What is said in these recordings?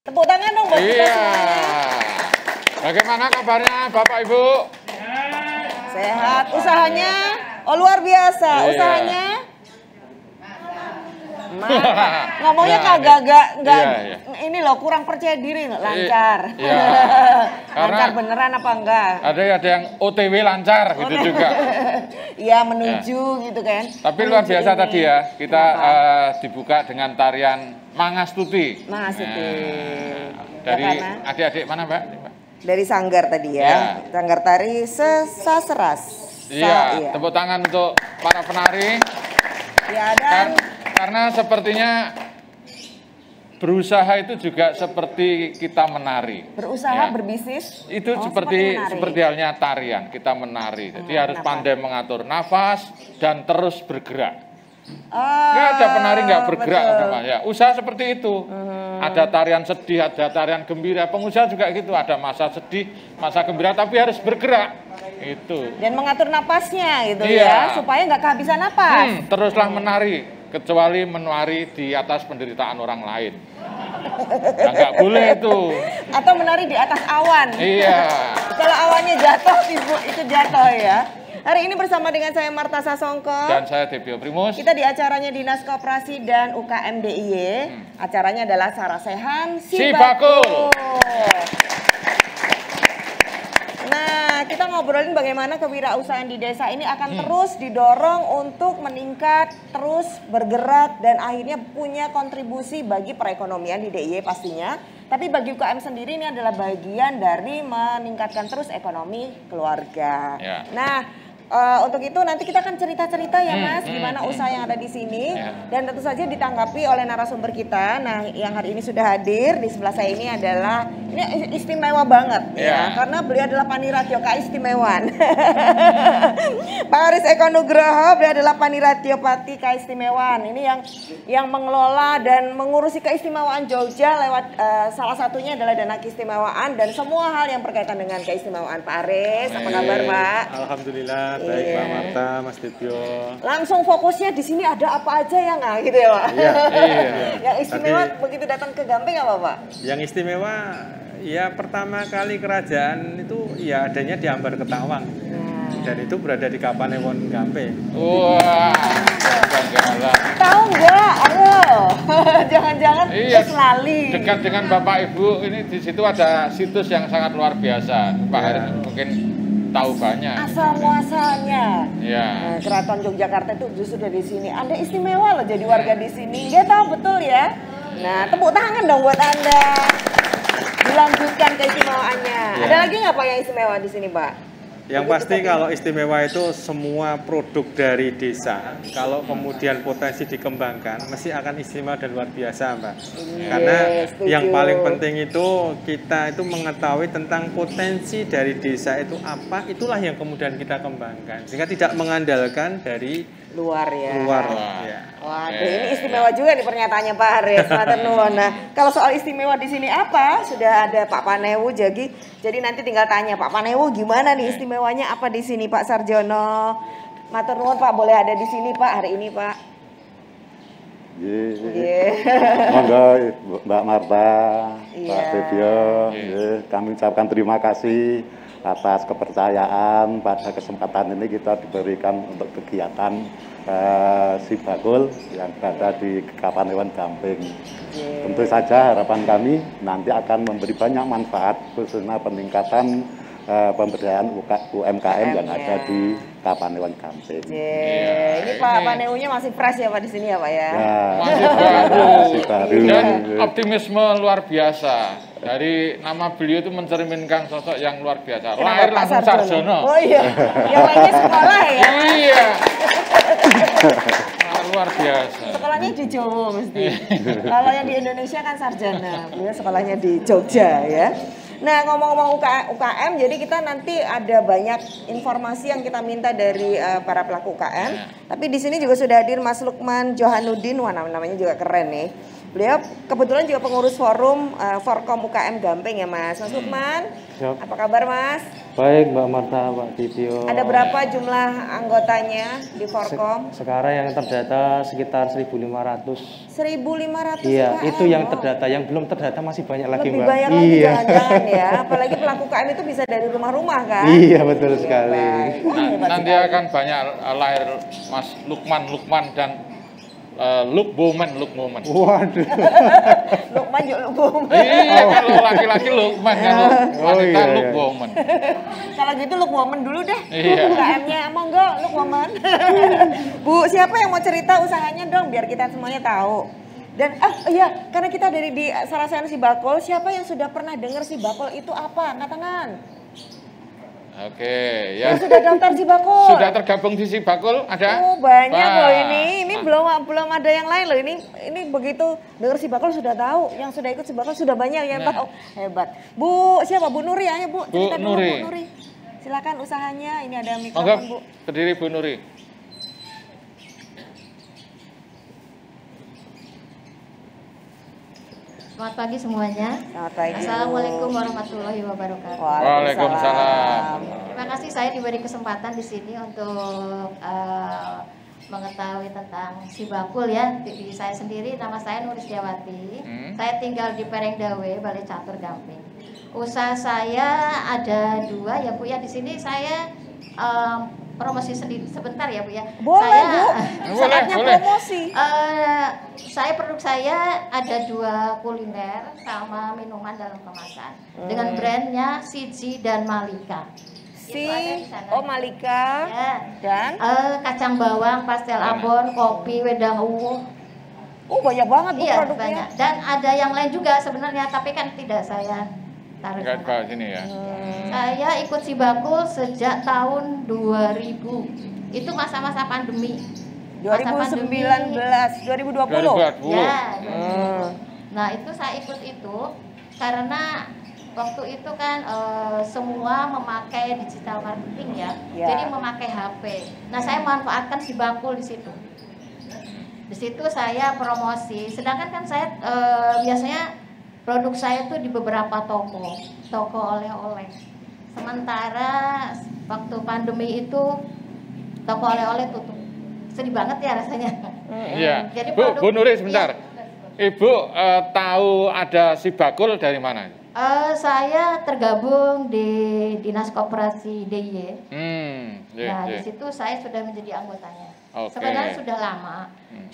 Tepuk tangan dong buat kita semuanya. Bagaimana kabarnya Bapak Ibu? Sehat. Usahanya? Oh luar biasa. Usahanya? Ngomongnya kagak ini loh kurang percaya diri lancar. Lancar beneran apa enggak? Ada yang OTW lancar gitu juga. Iya menuju gitu kan. Tapi luar biasa tadi ya kita dibuka dengan tarian Mangastuti. Mangastuti. Dari adik-adik mana Mbak? Dari Sanggar tadi ya. Sanggar Tari Sesaseras. Iya. Tepuk tangan untuk para penari. Ya dan karena sepertinya berusaha itu juga seperti kita menari. Berusaha berbisnis? Itu seperti halnya tarian, kita menari. Jadi harus pandai mengatur nafas dan terus bergerak. Nggak ada penari nggak bergerak. Ya, usaha seperti itu. Ada tarian sedih, ada tarian gembira. Pengusaha juga gitu, ada masa sedih, masa gembira, tapi harus bergerak. Itu. Dan mengatur napasnya gitu ya, supaya nggak kehabisan napas. Teruslah menari, kecuali menari di atas penderitaan orang lain. Nah, nggak boleh itu. Atau menari di atas awan. Iya. Kalau awannya jatuh, itu jatuh ya. Hari ini bersama dengan saya Marta Sasongko. Dan saya Debio Primus. Kita di acaranya Dinas Koperasi dan UKM DIY. Acaranya adalah Sarasehan Sibakul. Nah, kita ngobrolin bagaimana kewirausahaan di desa ini akan terus didorong untuk meningkat, terus bergerak, dan akhirnya punya kontribusi bagi perekonomian di DIY pastinya. Tapi bagi UKM sendiri ini adalah bagian dari meningkatkan terus ekonomi keluarga. Nah, untuk itu nanti kita akan cerita-cerita ya Mas, gimana usaha yang ada di sini. Dan tentu saja ditanggapi oleh narasumber kita. Nah, yang hari ini sudah hadir di sebelah saya ini adalah, ini istimewa banget ya. Karena beliau adalah Paniratio Keistimewaan. Pak Aris Eko Nugroho, beliau adalah Paniratio Pati Keistimewaan. Ini yang mengelola dan mengurusi keistimewaan Jogja lewat salah satunya adalah dana keistimewaan dan semua hal yang berkaitan dengan keistimewaan. Pak Aris, apa kabar Pak? Alhamdulillah. Baik Mbak Marta, Mas Debio. Langsung fokusnya di sini ada apa aja ya nggak gitu ya Pak? Iya. Yang istimewa begitu datang ke Gampeng apa Pak? Yang istimewa ya pertama kali kerajaan itu ya adanya di Ambar Ketawang. Dan itu berada di Kapanewon Gampeng. Wah, tahu nggak? Aduh, jangan-jangan lali. Dekat dengan Bapak Ibu ini di situ ada situs yang sangat luar biasa. Pak Haris mungkin tahu banyak. Asal muasalnya. Iya. Keraton Yogyakarta itu justru dari sini. Anda istimewa loh jadi warga di sini. Dia tahu betul ya. Nah, tepuk tangan dong buat Anda. Dilanjutkan keistimewaannya. Ada lagi nggak Pak yang istimewa di sini Pak? Yang pasti kalau istimewa itu semua produk dari desa. Kalau kemudian potensi dikembangkan, mesti akan istimewa dan luar biasa, Mbak. Karena yang paling penting itu kita itu mengetahui tentang potensi dari desa itu apa, itulah yang kemudian kita kembangkan. Sehingga tidak mengandalkan dari luar ya. Waduh, ini istimewa juga nih pernyataannya Pak Haris. Nah, kalau soal istimewa di sini apa? Sudah ada Pak Panewu jadi nanti tinggal tanya Pak Panewu gimana nih istimewanya apa di sini Pak Sarjono. Matur nuwun Pak, boleh ada di sini Pak hari ini Pak. Monggo Mbak Marta, Pak Debio, kami ucapkan terima kasih atas kepercayaan pada kesempatan ini kita diberikan untuk kegiatan Sibakul yang berada di Kapanewon Gampeng. Tentu saja harapan kami nanti akan memberi banyak manfaat khususnya peningkatan pemberdayaan UMKM yang ada di Kapanewon Gampeng. Ini Pak Panewunya masih fresh ya Pak di sini ya Pak ya. Masih baru. Dan optimisme luar biasa. Dari nama beliau itu mencerminkan sosok yang luar biasa. Lahir langsung Sarjono. Oh iya. Yang lainnya sekolah ya. Iya. luar biasa. Sekolahnya di Jawa mesti. Kalau yang di Indonesia kan sarjana, beliau sekolahnya di Jogja ya. Nah, ngomong-ngomong UKM, jadi kita nanti ada banyak informasi yang kita minta dari para pelaku UKM. Tapi di sini juga sudah hadir Mas Lukman Johanuddin, wah namanya juga keren nih. Beliau kebetulan juga pengurus forum Forkom UKM Gampeng ya Mas. Mas Lukman, apa kabar Mas? Baik Mbak Marta, Pak Titio. Ada berapa jumlah anggotanya di Forkom? Sekarang yang terdata sekitar 1.500. 1.500 Iya, UKM. itu yang terdata. Yang belum terdata masih banyak lagi Lebih Mbak. banyak lagi Iya. jangan-jangan ya. Apalagi pelaku UKM itu bisa dari rumah-rumah kan? Iya, betul sekali. Baik. Wah, hebat Nanti sekali. akan banyak lahir Mas Lukman dan look woman. Waduh. Lukman juga Lukman. Iya, kalau laki-laki Lukman, kalau wanita iya, look iya. woman. Kalau gitu Look Woman dulu deh. Iya. UKM-nya monggo Look Woman. Bu, siapa yang mau cerita usahanya dong biar kita semuanya tahu. Dan iya, karena kita dari di Sarasehan Sibakul, siapa yang sudah pernah dengar Sibakul itu apa? Angkat tangan. Oke, ya. Yang sudah daftar Sibakul. Sudah tergabung di Sibakul ada? Oh, banyak loh Wah. ini. Ini belum ada yang lain loh. Ini begitu dengar Sibakul sudah tahu. Yang sudah ikut Sibakul sudah banyak ya, hebat. Nah. Oh, hebat. Bu, siapa? Bu Nuri ya, Bu. Cerita dulu Nuri. Bu Nuri. Silakan usahanya. Ini ada Monggo, mikrofon, Bu. berdiri Bu Nuri. Selamat pagi semuanya. Selamat pagi. Assalamualaikum warahmatullahi wabarakatuh. Waalaikumsalam. Terima kasih saya diberi kesempatan di sini untuk mengetahui tentang Sibakul ya. Di saya sendiri, nama saya Nur Setiawati. Saya tinggal di Perengdawe, Balai Catur Gamping. Usaha saya ada 2 ya Bu ya. Di sini saya promosi sendiri sebentar ya Bu ya. Boleh, saya, Bu. Saatnya boleh. promosi. Produk saya ada 2 kuliner sama minuman dalam kemasan dengan brandnya Siji dan Malika. Itu ada di sana. Malika Ya. dan Kacang bawang, pastel abon, kopi, wedang uwu. banyak banget Bu Iya produknya. banyak. Dan ada yang lain juga sebenarnya, tapi kan tidak saya taruh. Enggak sana. ke sini ya. Saya ikut Sibakul sejak tahun 2000. Itu masa-masa pandemi. Masa 2019, 2020. 2020. Ya. Nah itu saya ikut itu karena waktu itu kan semua memakai digital marketing ya, Ya. jadi memakai HP. Nah saya manfaatkan Sibakul di situ. Di situ saya promosi. Sedangkan kan saya biasanya produk saya tuh di beberapa toko oleh-oleh. Sementara waktu pandemi itu toko oleh-oleh tutup. Sedih banget ya rasanya. Iya. Jadi Bu Nuri sebentar. Ibu tahu ada Sibakul dari mana? Saya tergabung di Dinas Koperasi DIY. Nah, di situ saya sudah menjadi anggotanya. Oke. Sebenarnya sudah lama.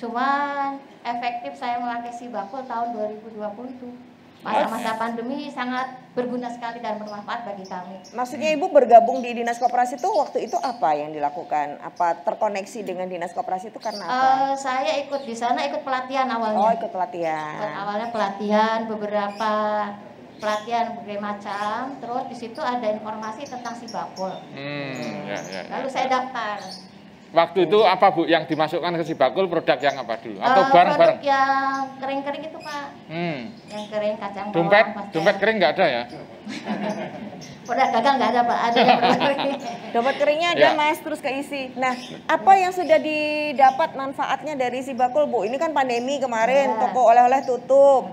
Cuman efektif saya memakai Sibakul tahun 2020 itu. Masa-masa pandemi sangat berguna sekali dan bermanfaat bagi kami. Maksudnya Ibu bergabung di Dinas Koperasi itu waktu itu apa yang dilakukan? Apa terkoneksi dengan Dinas Koperasi itu karena apa? Saya ikut di sana, ikut pelatihan awalnya. Oh, ikut pelatihan. Awalnya pelatihan, beberapa pelatihan berbagai macam. Terus di situ ada informasi tentang Sibakul. Ya. Lalu saya daftar. Waktu itu apa Bu yang dimasukkan ke Sibakul, produk yang apa dulu? Atau bareng-bareng? Produk yang kering-kering itu Pak. Yang kering, kacang bawang, pastel. Dompet kering nggak ada ya? Produk dagang nggak ada Pak, ada yang kering. Dompet keringnya ada Ya. Mas, terus keisi. Nah, apa yang sudah didapat manfaatnya dari Sibakul Bu? Ini kan pandemi kemarin, Ya. toko oleh-oleh tutup.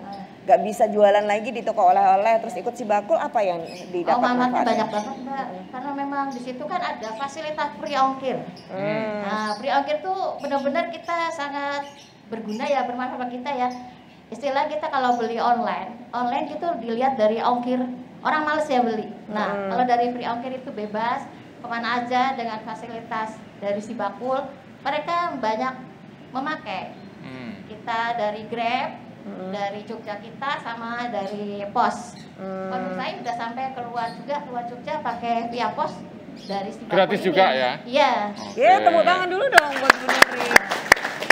Gak bisa jualan lagi di toko oleh-oleh, terus ikut Sibakul, apa yang didapat Manfaatnya manfaatnya? banyak banget Mbak. Karena memang di situ kan ada fasilitas free ongkir. Nah, free ongkir tuh benar-benar kita sangat berguna ya, bermanfaat bagi kita ya. Istilah kita kalau beli online itu dilihat dari ongkir. Orang males ya beli. Nah, kalau dari free ongkir itu bebas kemana aja dengan fasilitas dari Sibakul, mereka banyak memakai. Kita dari Grab, dari Jogja kita sama dari pos. Produk saya udah sampai keluar Jogja pakai via pos dari Sibakul. Gratis ini. juga ya? Iya. Ya, tepuk tangan dulu dong buat Bu Nuri.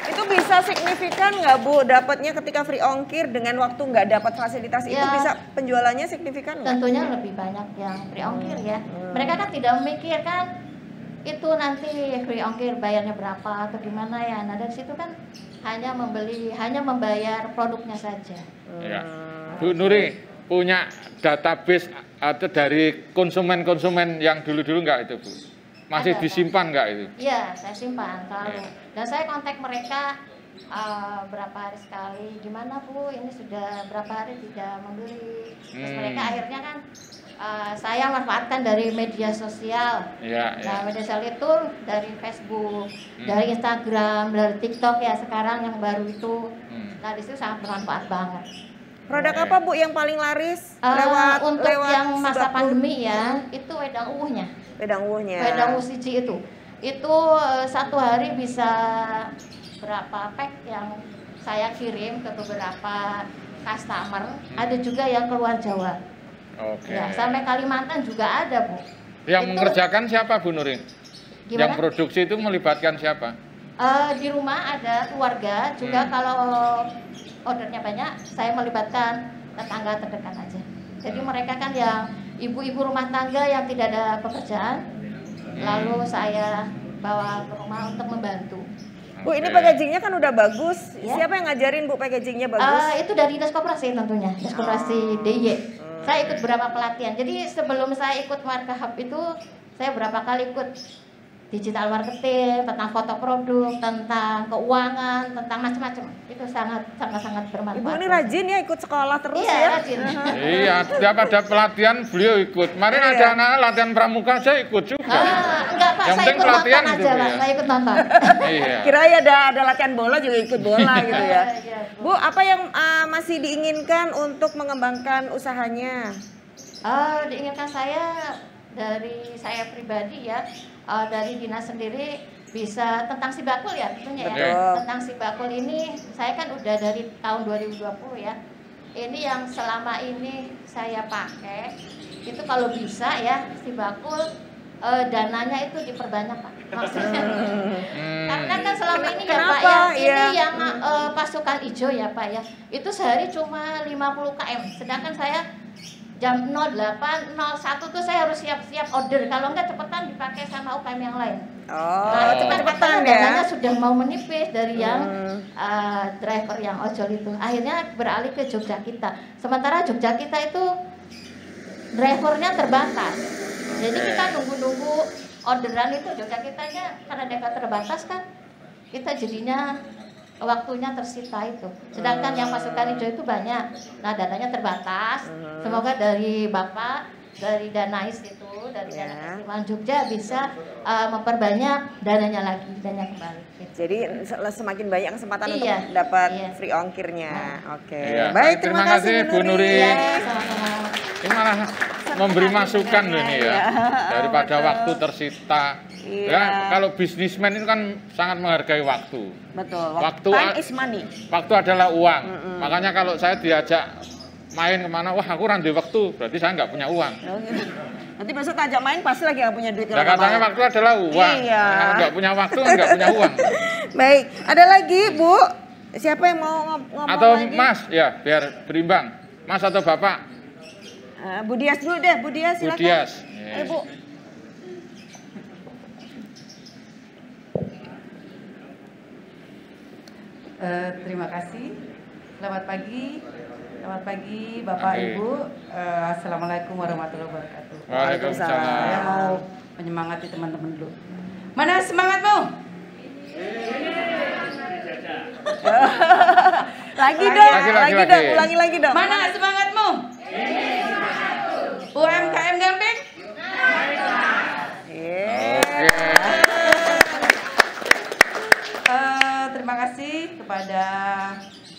Itu bisa signifikan nggak Bu dapatnya ketika free ongkir dengan waktu nggak dapat fasilitas itu Ya. bisa penjualannya signifikan nggak? Tentunya lebih banyak yang free ongkir ya. Mereka kan tidak memikirkan itu nanti free ongkir bayarnya berapa atau gimana ya. Nah dari situ kan hanya membayar produknya saja. Ya. Bu Nuri punya database atau dari konsumen-konsumen yang dulu-dulu nggak itu Bu? Masih Ada, disimpan nggak itu? Iya, saya simpan selalu. Ya. Dan saya kontak mereka berapa hari sekali, gimana Bu, ini sudah berapa hari tidak membeli. Terus mereka akhirnya kan saya manfaatkan dari media sosial. Ya, Nah, ya. media sosial itu dari Facebook, dari Instagram, dari TikTok ya sekarang yang baru itu. Nah, di situ sangat bermanfaat banget. Produk apa Bu yang paling laris Untuk yang masa sembako? pandemi ya, itu wedang uwuhnya. Wedang uwuhnya. Wedang uwuh siji itu satu hari bisa berapa pack yang saya kirim ke beberapa customer. Ada juga yang keluar Jawa. Oke. Ya, sampai Kalimantan juga ada Bu. Yang Itu- mengerjakan siapa Bu Nuri? Yang Gimana? produksi itu melibatkan siapa? Di rumah ada keluarga juga. Kalau ordernya banyak, saya melibatkan tetangga terdekat aja. Jadi mereka kan yang ibu-ibu rumah tangga yang tidak ada pekerjaan, lalu saya bawa ke rumah untuk membantu. Bu, ini Oke. packagingnya kan udah bagus. Ya. Siapa yang ngajarin Bu packagingnya bagus? Itu dari Dinas Koperasi tentunya, Dinas Koperasi DIY. Saya ikut beberapa pelatihan. Jadi sebelum saya ikut Marka Hub itu, saya berapa kali ikut digital marketing, tentang foto produk, tentang keuangan, tentang macam-macam. Itu sangat bermanfaat. Ibu ini rajin ya ikut sekolah terus Iya, ya. rajin. Iya, setiap ada pelatihan beliau ikut. Kemarin ada anak latihan pramuka saya ikut juga. Enggak Pak, Yang saya penting ikut pelatihan nonton gitu, aja Pak, ya. saya ikut nonton. Iya. Kirain ada latihan bola juga ikut bola gitu ya. Iya, Bu, apa yang masih diinginkan untuk mengembangkan usahanya? Diingatkan saya dari saya pribadi ya, dari dinas sendiri bisa tentang Sibakul ya tentunya ya. Betul. Tentang Sibakul ini saya kan udah dari tahun 2020 ya. Ini yang selama ini saya pakai itu kalau bisa ya Sibakul dananya itu diperbanyak Pak. Maksudnya karena kan selama ini ya Pak Kenapa? ya, Iya. ini yang pasukan hijau ya Pak ya. Itu sehari cuma 50 km. Sedangkan saya jam 08.01 tuh saya harus siap-siap order. Kalau enggak cepetan dipakai sama UKM yang lain. Oh, Nah, itu kan cepet-cepetan katanya ya. dananya sudah mau menipis dari yang driver yang ojol itu. Akhirnya beralih ke Jogja kita. Sementara Jogja kita itu drivernya terbatas. Jadi kita nunggu-nunggu orderan itu Jogja kitanya karena mereka terbatas kan. Kita jadinya waktunya tersita itu. Sedangkan yang pasukan hijau itu banyak. Nah, dananya terbatas. Semoga dari Bapak, dari Danais itu, dari Dana Keseimbangan Jogja bisa memperbanyak dananya lagi, dananya kembali. Gitu. Jadi semakin banyak kesempatan Iya, untuk dapat iya. free ongkirnya. Oke. Iya. Baik, Terima kasih, Bu Nuri. Iya, sama-sama. Ini malah memberi masukan loh ini ya. Daripada Betul. waktu tersita. Iya. Ya, kalau bisnismen itu kan sangat menghargai waktu. Betul. Waktu Time is money. Waktu adalah uang. Makanya kalau saya diajak main kemana, wah aku randi waktu, berarti saya nggak punya uang. Nanti besok tajak main pasti lagi nggak punya duit. Nah, katanya waktu adalah uang. Iya. Kalau nggak punya waktu, nggak punya uang. Baik, ada lagi Bu? Siapa yang mau ngomong Atau lagi? Mas, ya biar berimbang. Mas atau Bapak? Bu Dias dulu deh, Bu Dias Bu silakan. Dias. Ayo Bu. Terima kasih. Selamat pagi Bapak Oke. Ibu. Assalamualaikum warahmatullahi wabarakatuh. Waalaikumsalam. Saya mau menyemangati teman-teman dulu. Mana semangatmu? Lagi dong, Lagi. dong, ulangi lagi dong. Mana semangatmu? UMKM Gamping? Iya. Oke. Terima kasih kepada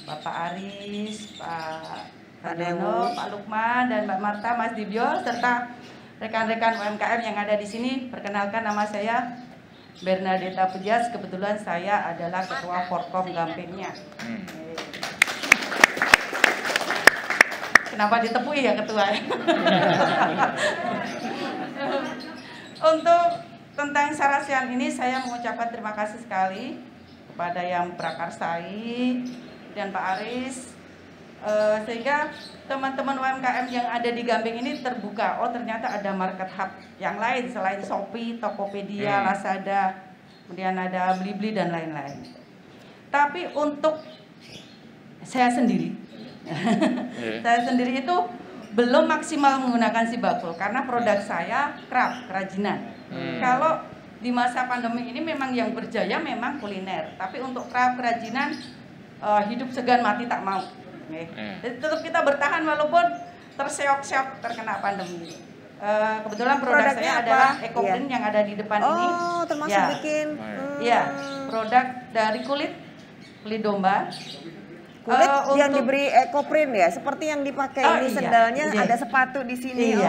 Bapak Aris, Pak Dono, Pak Lukman, dan Mbak Marta, Mas Dibyo, serta rekan-rekan UMKM yang ada di sini. Perkenalkan, nama saya Bernadetta Pujas. Kebetulan saya adalah Ketua Forkom Gampingnya. Kenapa ditepui ya Ketua? Untuk tentang Sarasian ini saya mengucapkan terima kasih sekali kepada yang prakarsai dan Pak Aris Sehingga teman-teman UMKM yang ada di Gambeng ini terbuka, oh ternyata ada market hub yang lain selain Shopee, Tokopedia, Lazada, kemudian ada Blibli dan lain-lain. Tapi untuk saya sendiri, saya sendiri itu belum maksimal menggunakan Sibakul karena produk saya kerajinan. Kalau di masa pandemi ini memang yang berjaya memang kuliner, tapi untuk kerajinan hidup segan mati tak mau. Jadi tetap kita bertahan walaupun terseok-seok terkena pandemi. Kebetulan produk saya adalah EcoPrint yang ada di depan ini. Oh, termasuk bikin. Iya, produk dari kulit domba. Kulit yang diberi EcoPrint ya, seperti yang dipakai ini sendalnya ada sepatu di sini.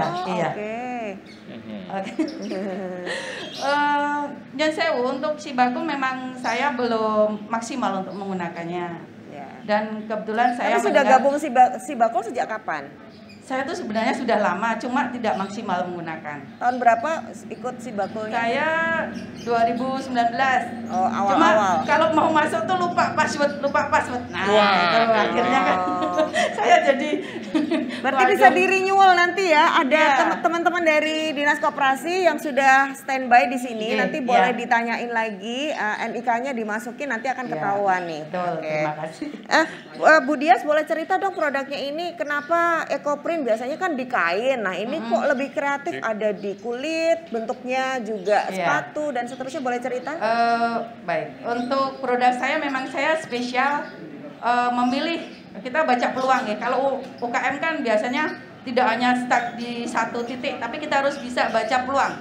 Nyon sewu untuk Sibakul memang saya belum maksimal untuk menggunakannya. Dan kebetulan saya sudah gabung Sibakul sejak kapan? Saya tuh sebenarnya sudah lama, cuma tidak maksimal menggunakan. Tahun berapa ikut Sibakulnya? Saya 2019. Oh, awal-awal. Cuma kalau mau masuk tuh lupa password. Nah, itu akhirnya kan saya jadi. Berarti bisa di-renewal nanti ya. Ada teman-teman dari Dinas Koperasi yang sudah standby di sini. Nanti boleh ditanyain lagi, NIK-nya dimasukin nanti akan ketahuan nih. Betul, terima kasih. Bu Dias boleh cerita dong produknya ini kenapa EcoPrint? Biasanya kan di kain, nah ini kok lebih kreatif, ada di kulit, bentuknya juga sepatu dan seterusnya, boleh cerita? Baik, untuk produk saya memang saya spesial memilih, kita baca peluang ya. Kalau UKM kan biasanya tidak hanya stuck di satu titik, tapi kita harus bisa baca peluang.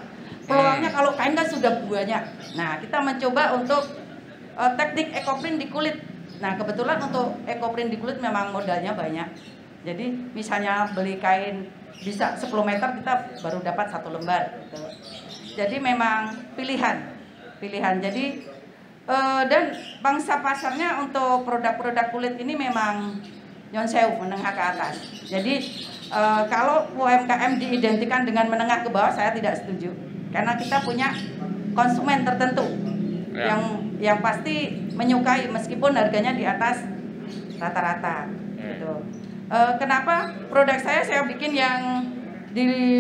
Peluangnya kalau kain kan sudah banyak. Nah, kita mencoba untuk teknik EcoPrint di kulit. Nah, kebetulan untuk EcoPrint di kulit memang modalnya banyak. Jadi misalnya beli kain bisa 10 meter kita baru dapat 1 lembar gitu. Jadi memang pilihan. Jadi dan pangsa pasarnya untuk produk-produk kulit ini memang nyon sewu menengah ke atas. Jadi kalau UMKM diidentikan dengan menengah ke bawah saya tidak setuju. Karena kita punya konsumen tertentu yang pasti menyukai meskipun harganya di atas rata-rata gitu. Kenapa produk saya bikin yang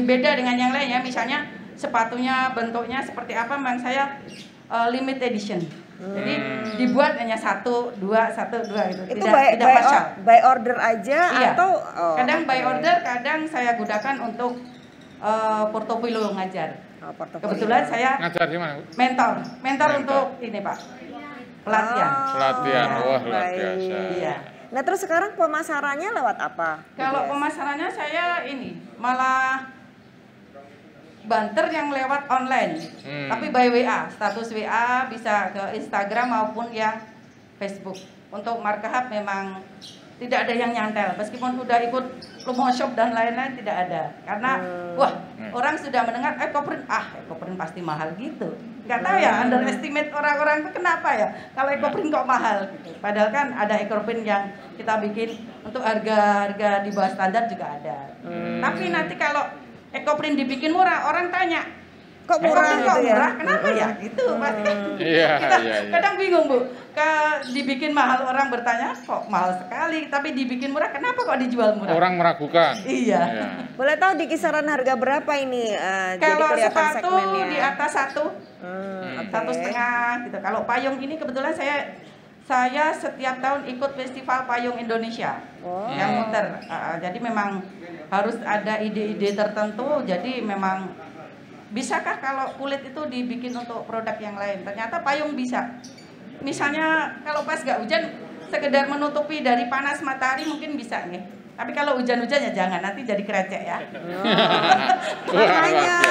beda dengan yang lain ya, misalnya sepatunya bentuknya seperti apa, memang saya limited edition. Jadi dibuat hanya 1, 2 gitu. Itu by order aja atau kadang by order, kadang saya gunakan untuk portofolio ngajar. Kebetulan saya ngajar di mana? Mentor untuk ini Pak, pelatihan. Wah luar biasa. Iya. Nah terus sekarang pemasarannya lewat apa? Kalau pemasarannya saya ini malah banter yang lewat online, tapi by WA, status WA bisa ke Instagram maupun yang Facebook. Untuk market hub memang tidak ada yang nyantel, meskipun udah ikut promo shop dan lain-lain tidak ada, karena orang sudah mendengar EcoPrint pasti mahal gitu. Nggak tahu ya, underestimate orang-orang itu kenapa ya kalau EcoPrint kok mahal gitu. Padahal kan ada EcoPrint yang kita bikin untuk harga di bawah standar juga ada. Tapi nanti kalau EcoPrint dibikin murah, orang tanya kok murah gitu ya? Murah, kenapa ya? Gitu pasti kan. Kita kadang bingung Bu, dibikin mahal orang bertanya kok mahal sekali, tapi dibikin murah kenapa kok dijual murah? Orang meragukan. Iya. Boleh tahu di kisaran harga berapa ini? Kalau jadi kelihatan sepatu segmennya. di atas 1,5 gitu. Kalau payung ini kebetulan saya setiap tahun ikut festival payung Indonesia yang muter. Jadi memang harus ada ide-ide tertentu. Jadi memang bisakah kalau kulit itu dibikin untuk produk yang lain? Ternyata payung bisa. Misalnya kalau pas nggak hujan, sekedar menutupi dari panas matahari mungkin bisa nih. Tapi kalau hujan-hujan ya jangan, nanti jadi krecek ya. Makanya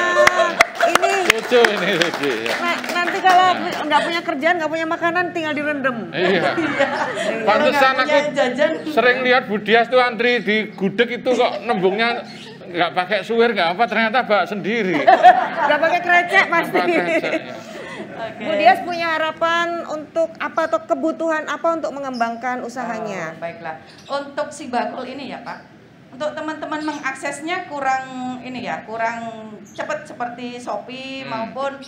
ini lucu ini lucu ya. Nanti kalau nggak punya kerjaan, nggak punya makanan, tinggal direndam. Iya. Pantesan aku sering lihat Bu Dias tuh antri di gudeg itu kok nembungnya nggak pakai suwir nggak apa, ternyata bak sendiri. Nggak pakai krecek pasti. Bu Dias punya harapan untuk apa atau kebutuhan apa untuk mengembangkan usahanya? Baiklah, untuk Sibakul ini ya Pak, untuk teman-teman mengaksesnya kurang cepat seperti Shopee maupun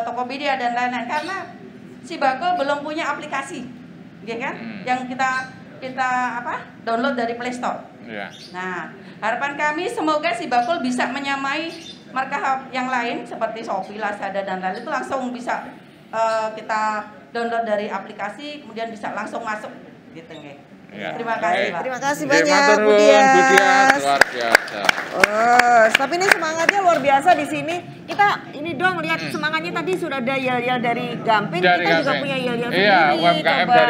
Tokopedia dan lain-lain, karena Sibakul belum punya aplikasi, ya kan? Yang kita kita download dari Play Store. Ya. Nah, harapan kami semoga si Bakul bisa menyamai marka yang lain seperti Shopee, Lazada dan lain itu langsung bisa kita download dari aplikasi, kemudian bisa langsung masuk gitu nggih. Ya. Terima kasih, Pak. Terima kasih Nggih, banyak, matur Bu nuwun, Dias. Bu Dias, luar biasa. Tapi ini semangatnya luar biasa di sini. Kita ini dong lihat semangatnya tadi sudah ada yel-yel dari Gamping, Dari kita juga Gamping. punya yel-yel Iya, sendiri. UMKM Coba.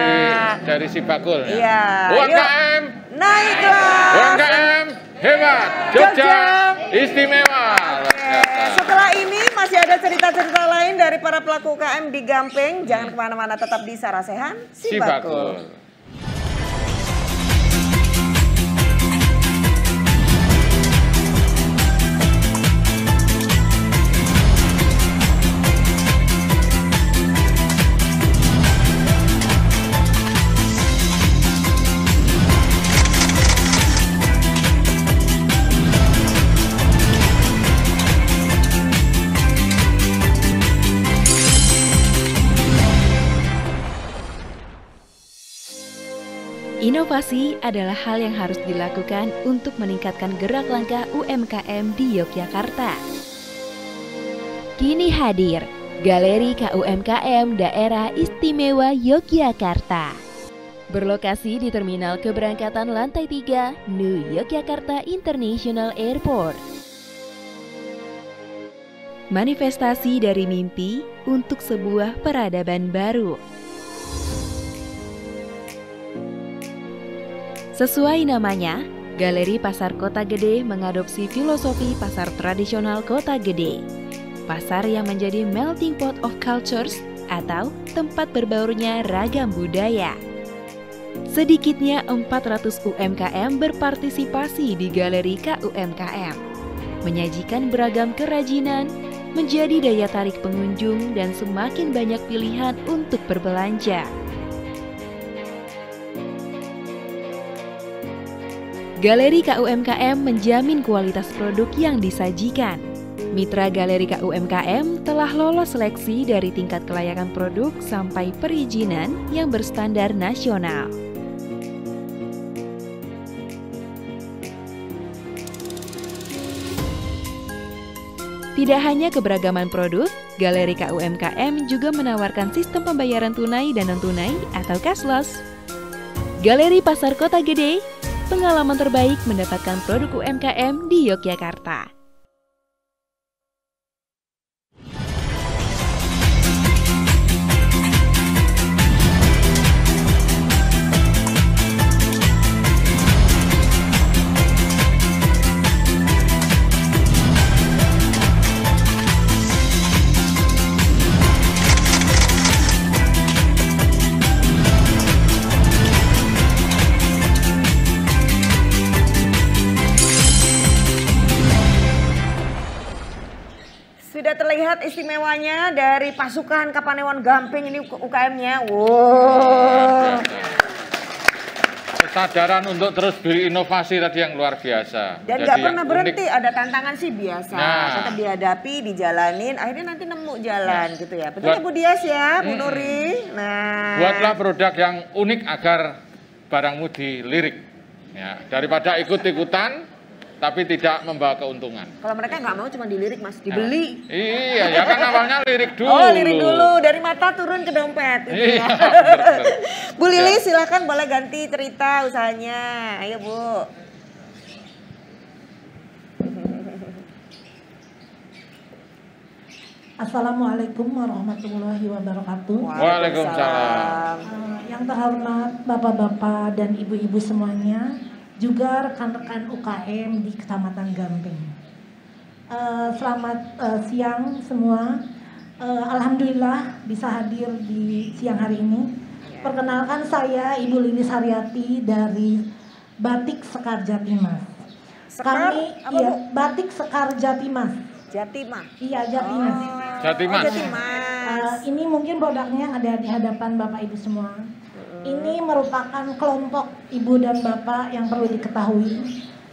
dari si Bakul. Ya. Iya. UMKM Naiklah. UMKM hebat, Jogja istimewa. Luar biasa. Setelah ini masih ada cerita-cerita lain dari para pelaku UKM di Gamping. Jangan kemana-mana, tetap di Sarasehan Si Bakul. Inovasi adalah hal yang harus dilakukan untuk meningkatkan gerak langkah UMKM di Yogyakarta. Kini hadir Galeri KUMKM Daerah Istimewa Yogyakarta. Berlokasi di Terminal Keberangkatan Lantai 3, New Yogyakarta International Airport. Manifestasi dari mimpi untuk sebuah peradaban baru. Sesuai namanya, Galeri Pasar Kota Gede mengadopsi filosofi pasar tradisional Kota Gede. Pasar yang menjadi melting pot of cultures atau tempat berbaurnya ragam budaya. Sedikitnya 400 UMKM berpartisipasi di Galeri KUMKM. Menyajikan beragam kerajinan, menjadi daya tarik pengunjung dan semakin banyak pilihan untuk berbelanja. Galeri KUMKM menjamin kualitas produk yang disajikan. Mitra Galeri KUMKM telah lolos seleksi dari tingkat kelayakan produk sampai perizinan yang berstandar nasional. Tidak hanya keberagaman produk, Galeri KUMKM juga menawarkan sistem pembayaran tunai dan non-tunai atau cashless. Galeri Pasar Kota Gede, pengalaman terbaik mendapatkan produk UMKM di Yogyakarta. Sudah terlihat istimewanya dari pasukan Kapanewon Gamping ini UKM-nya. Wow. Kesadaran untuk terus berinovasi tadi yang luar biasa. Dan nggak pernah berhenti, ada tantangan sih biasa. Tetap dihadapi, dijalanin, akhirnya nanti nemu jalan gitu ya. Betul ya Bu Dias ya, Bu Nuri. Nah, buatlah produk yang unik agar barangmu dilirik. Ya, daripada ikut-ikutan tapi tidak membawa keuntungan. Kalau mereka nggak mau cuma dilirik Mas, dibeli. Nah, iya, ya kan awalnya lirik dulu. Oh, lirik dulu, dari mata turun ke dompet. Gitu iya, ya. Bu Lili silakan boleh ganti cerita usahanya. Ayo Bu. Assalamualaikum warahmatullahi wabarakatuh. Waalaikumsalam. Yang terhormat Bapak-bapak dan Ibu-ibu semuanya, juga rekan-rekan UKM di Kecamatan Gamping. Selamat siang semua. Alhamdulillah bisa hadir di siang hari ini. Perkenalkan saya Ibu Lilis Haryati dari Batik Sekar Jatimas. Kami Batik Sekar Jatimas. Jatimah. Iya, Jatimas. Jatimas. Ini mungkin produknya ada di hadapan Bapak Ibu semua. Ini merupakan kelompok ibu dan bapak yang perlu diketahui.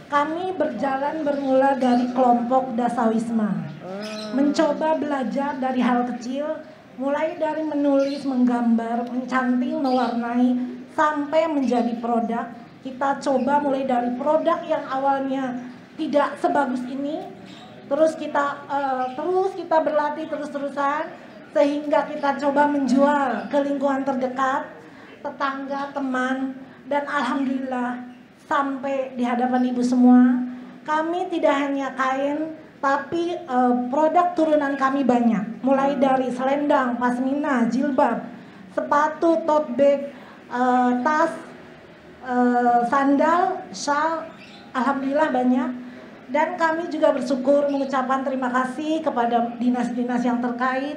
Kami berjalan bermula dari kelompok Dasawisma. Mencoba belajar dari hal kecil, mulai dari menulis, menggambar, mencanting, mewarnai, sampai menjadi produk. Kita coba mulai dari produk yang awalnya tidak sebagus ini, terus kita berlatih terus-terusan sehingga kita coba menjual ke lingkungan terdekat, tetangga, teman, dan alhamdulillah sampai di hadapan ibu semua, kami tidak hanya kain, tapi produk turunan kami banyak, mulai dari selendang, pasmina, jilbab, sepatu, tote bag, tas, sandal, shawl, alhamdulillah banyak. Dan kami juga bersyukur mengucapkan terima kasih kepada dinas-dinas yang terkait,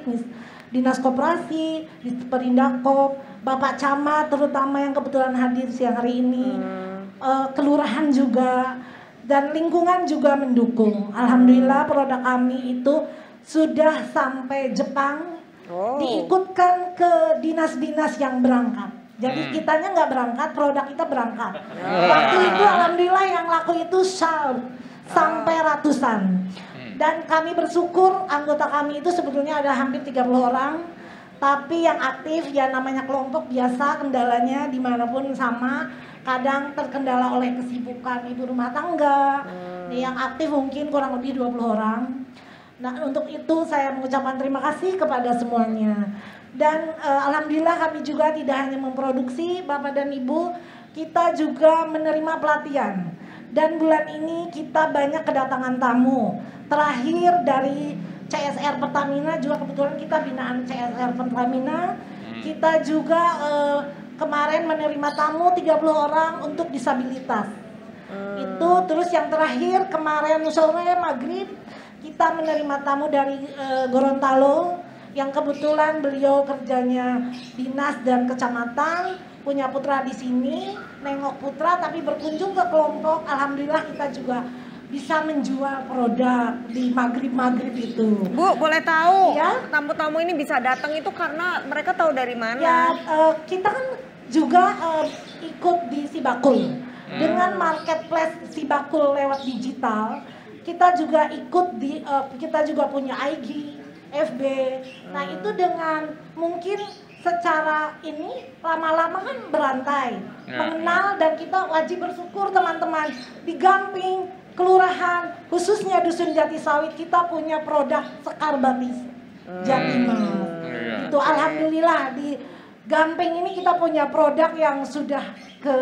Dinas Koperasi, Perindakop, Bapak Camat terutama yang kebetulan hadir siang hari ini, kelurahan juga, dan lingkungan juga mendukung. Alhamdulillah produk kami itu sudah sampai Jepang, diikutkan ke dinas-dinas yang berangkat. Jadi kitanya nggak berangkat, produk kita berangkat. Waktu itu alhamdulillah yang laku itu sampai ratusan. Dan kami bersyukur anggota kami itu sebetulnya ada hampir 30 orang. Tapi yang aktif ya namanya kelompok biasa, kendalanya dimanapun sama. Kadang terkendala oleh kesibukan ibu rumah tangga. Yang aktif mungkin kurang lebih 20 orang. Nah untuk itu saya mengucapkan terima kasih kepada semuanya. Dan alhamdulillah kami juga tidak hanya memproduksi, Bapak dan Ibu, kita juga menerima pelatihan. Dan bulan ini kita banyak kedatangan tamu. Terakhir dari CSR Pertamina, juga kebetulan kita binaan CSR Pertamina. Kita juga kemarin menerima tamu 30 orang untuk disabilitas. Itu terus yang terakhir kemarin sore maghrib kita menerima tamu dari Gorontalo yang kebetulan beliau kerjanya dinas dan kecamatan, punya putra di sini, nengok putra tapi berkunjung ke kelompok. Alhamdulillah kita juga bisa menjual produk di maghrib itu. Bu, boleh tahu ya? Tamu-tamu ini bisa datang itu karena mereka tahu dari mana? Ya, kita kan juga ikut di Sibakul. Dengan marketplace Sibakul lewat digital, kita juga ikut di, kita juga punya IG, FB. Nah itu dengan mungkin secara ini lama-lama kan berantai, mengenal, dan kita wajib bersyukur teman-teman di Gamping, kelurahan, khususnya Dusun Jati Sawit kita punya produk sekar batis Jatimas. Itu alhamdulillah di Gamping ini kita punya produk yang sudah ke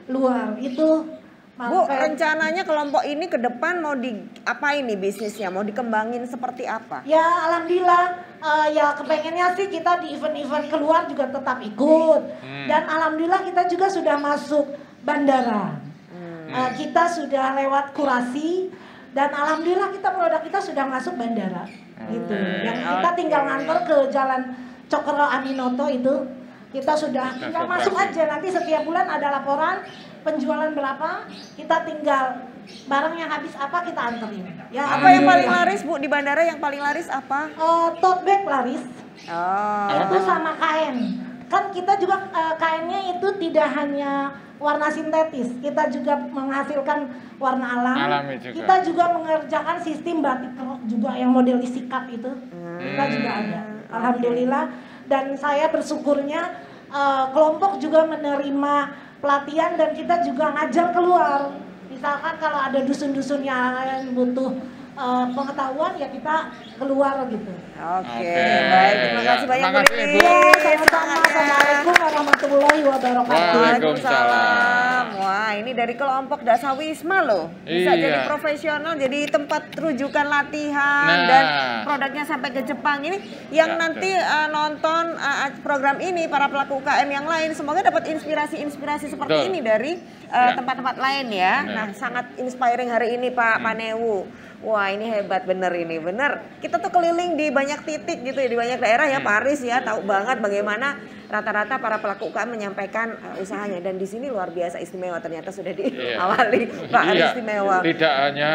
luar. Itu Bu, rencananya kelompok ini ke depan mau diapain nih bisnisnya? Mau dikembangin seperti apa? Ya alhamdulillah, ya kepengennya sih kita di event-event keluar juga tetap ikut. Dan alhamdulillah kita juga sudah masuk bandara. Kita sudah lewat kurasi dan alhamdulillah produk kita sudah masuk bandara. Gitu. Yang kita tinggal ngantor ke Jalan Cokro Aminoto itu. Kita sudah tinggal masuk aja, nanti setiap bulan ada laporan penjualan berapa, kita tinggal barang yang habis apa kita anterin. Ya, apa yang paling laris Bu di bandara, yang paling laris apa? Tote bag laris. Itu sama kain. Kan kita juga kainnya itu tidak hanya warna sintetis, kita juga menghasilkan warna alam. Kita juga mengerjakan sistem batik kerok juga yang model isikat itu. Kita juga ada. Alhamdulillah. Dan saya bersyukurnya kelompok juga menerima pelatihan dan kita juga ngajar keluar. Misalkan kalau ada dusun-dusun yang butuh pengetahuan ya kita keluar gitu. Oke, baik. Terima kasih banyak Bu Lili. Sama-sama. Assalamualaikum warahmatullahi wabarakatuh. Waalaikumsalam. Wah, ini dari kelompok Dasawisma loh. Bisa jadi profesional, jadi tempat rujukan latihan dan produknya sampai ke Jepang. Ini yang nanti nonton program ini, para pelaku UKM yang lain, semoga dapat inspirasi seperti ini dari tempat-tempat lain ya. Nah, sangat inspiring hari ini Pak Panewu. Wah ini hebat bener ini, bener. Kita tuh keliling di banyak titik gitu ya, di banyak daerah ya Pak Aris ya, tahu banget bagaimana rata-rata para pelaku UKM menyampaikan usahanya. Dan di sini luar biasa istimewa, ternyata sudah diawali Pak Aris istimewa. Tidak hanya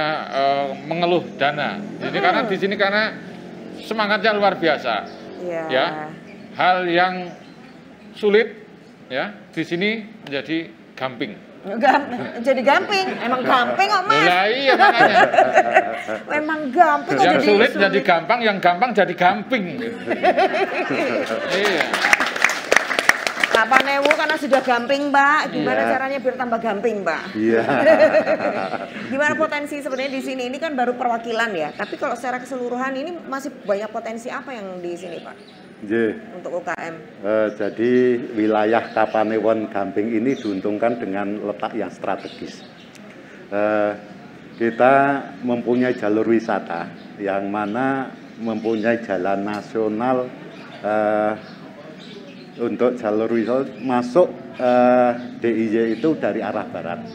mengeluh dana, jadi karena di sini karena semangatnya luar biasa. Ya, hal yang sulit ya di sini menjadi gamping. Jadi gamping, emang gamping kok Mas. Nah, iya makanya. Memang gamping kok yang jadi sulit jadi gampang, yang gampang jadi gamping. Iya. Pak Panewu karena sudah gamping, Mbak. Gimana caranya biar tambah gamping, Mbak? Iya. Gimana potensi sebenarnya di sini? Ini kan baru perwakilan ya. Tapi kalau secara keseluruhan ini masih banyak potensi apa yang di sini, Pak? Untuk UKM. Jadi wilayah Kapanewon Gamping ini diuntungkan dengan letak yang strategis. Kita mempunyai jalur wisata yang mana mempunyai jalan nasional untuk jalur wisata masuk DIY itu dari arah barat.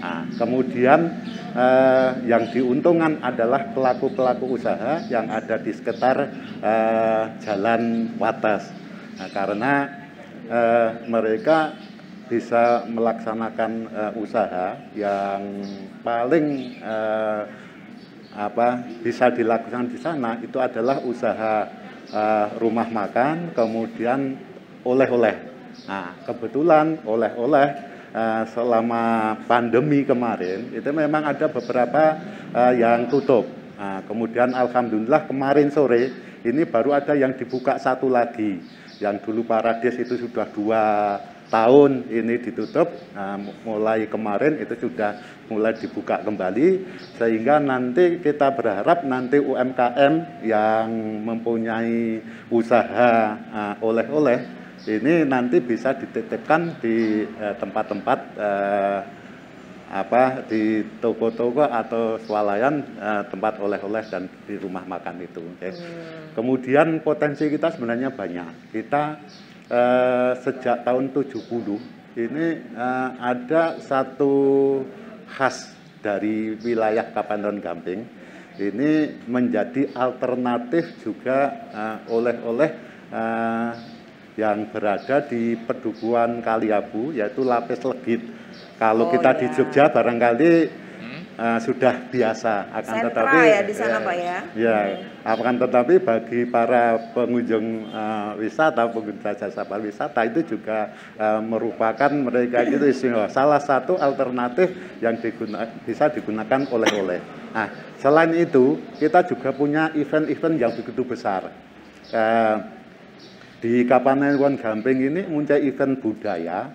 Nah, kemudian yang diuntungkan adalah pelaku-pelaku usaha yang ada di sekitar Jalan Wates. Nah, karena mereka bisa melaksanakan usaha yang paling bisa dilakukan di sana itu adalah usaha rumah makan, kemudian oleh-oleh. Nah, kebetulan oleh-oleh selama pandemi kemarin itu memang ada beberapa yang tutup. Nah, kemudian alhamdulillah kemarin sore ini baru ada yang dibuka satu lagi. Yang dulu Parades itu sudah 2 tahun ini ditutup, mulai kemarin itu sudah mulai dibuka kembali, sehingga nanti kita berharap nanti UMKM yang mempunyai usaha oleh-oleh ini nanti bisa dititipkan di tempat-tempat di toko-toko atau swalayan tempat oleh-oleh dan di rumah makan itu. Kemudian potensi kita sebenarnya banyak. Kita sejak tahun 70 ini ada satu khas dari wilayah Kapanewon Gamping ini menjadi alternatif juga oleh-oleh yang berada di Pedukuhan Kaliabu, yaitu lapis legit. Kalau kita di Jogja barangkali sudah biasa, akan tetapi ya di sana Pak ya. Ya, akan tetapi bagi para pengunjung wisata, pengguna jasa pariwisata itu juga merupakan mereka itu istimewa. Salah satu alternatif yang bisa digunakan oleh-oleh. Nah, selain itu kita juga punya event-event yang begitu besar. Di Kapanewon Gamping ini muncul event budaya.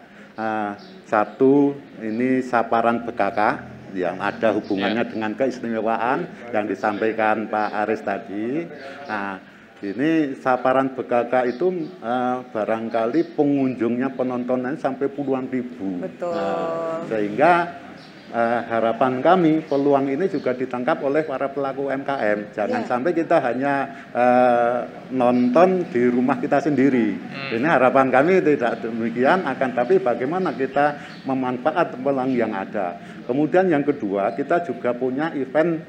Satu ini Saparan Bekaka yang ada hubungannya dengan keistimewaan yang disampaikan Pak Aris tadi. Nah, ini Saparan Bekaka itu barangkali pengunjungnya, penontonnya sampai puluhan ribu. Betul. Sehingga harapan kami peluang ini juga ditangkap oleh para pelaku UMKM. Jangan sampai kita hanya nonton di rumah kita sendiri. Ini harapan kami tidak demikian, akan tapi bagaimana kita memanfaatkan peluang yang ada. Kemudian yang kedua, kita juga punya event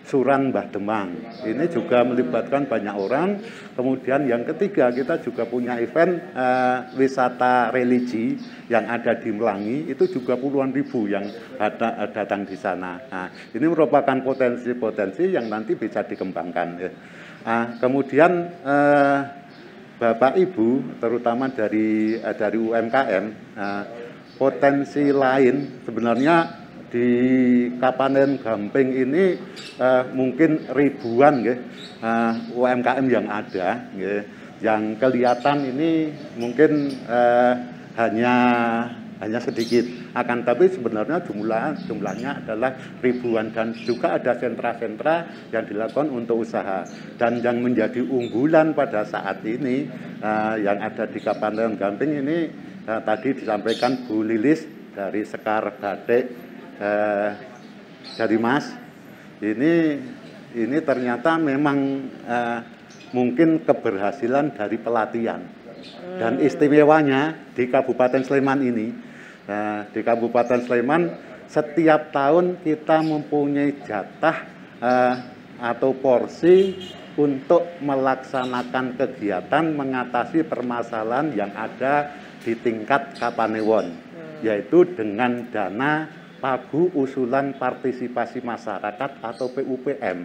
Suran Mbah Demang. Ini juga melibatkan banyak orang. Kemudian yang ketiga, kita juga punya event wisata religi yang ada di Melangi. Itu juga puluhan ribu yang datang di sana. Nah, ini merupakan potensi-potensi yang nanti bisa dikembangkan. Ya. Nah, kemudian Bapak Ibu, terutama dari UMKM, potensi lain sebenarnya di Kapanewon Gamping ini mungkin ribuan UMKM yang ada, yang kelihatan ini mungkin hanya sedikit, akan tapi sebenarnya jumlahnya adalah ribuan, dan juga ada sentra-sentra yang dilakukan untuk usaha. Dan yang menjadi unggulan pada saat ini yang ada di Kapanewon Gamping ini tadi disampaikan Bu Lilis dari Sekar Batik dari Mas, ini ternyata memang mungkin keberhasilan dari pelatihan. Dan istimewanya di Kabupaten Sleman ini, di Kabupaten Sleman setiap tahun kita mempunyai jatah atau porsi untuk melaksanakan kegiatan mengatasi permasalahan yang ada di tingkat Kapanewon, yaitu dengan dana Pagu Usulan Partisipasi Masyarakat atau PUPM,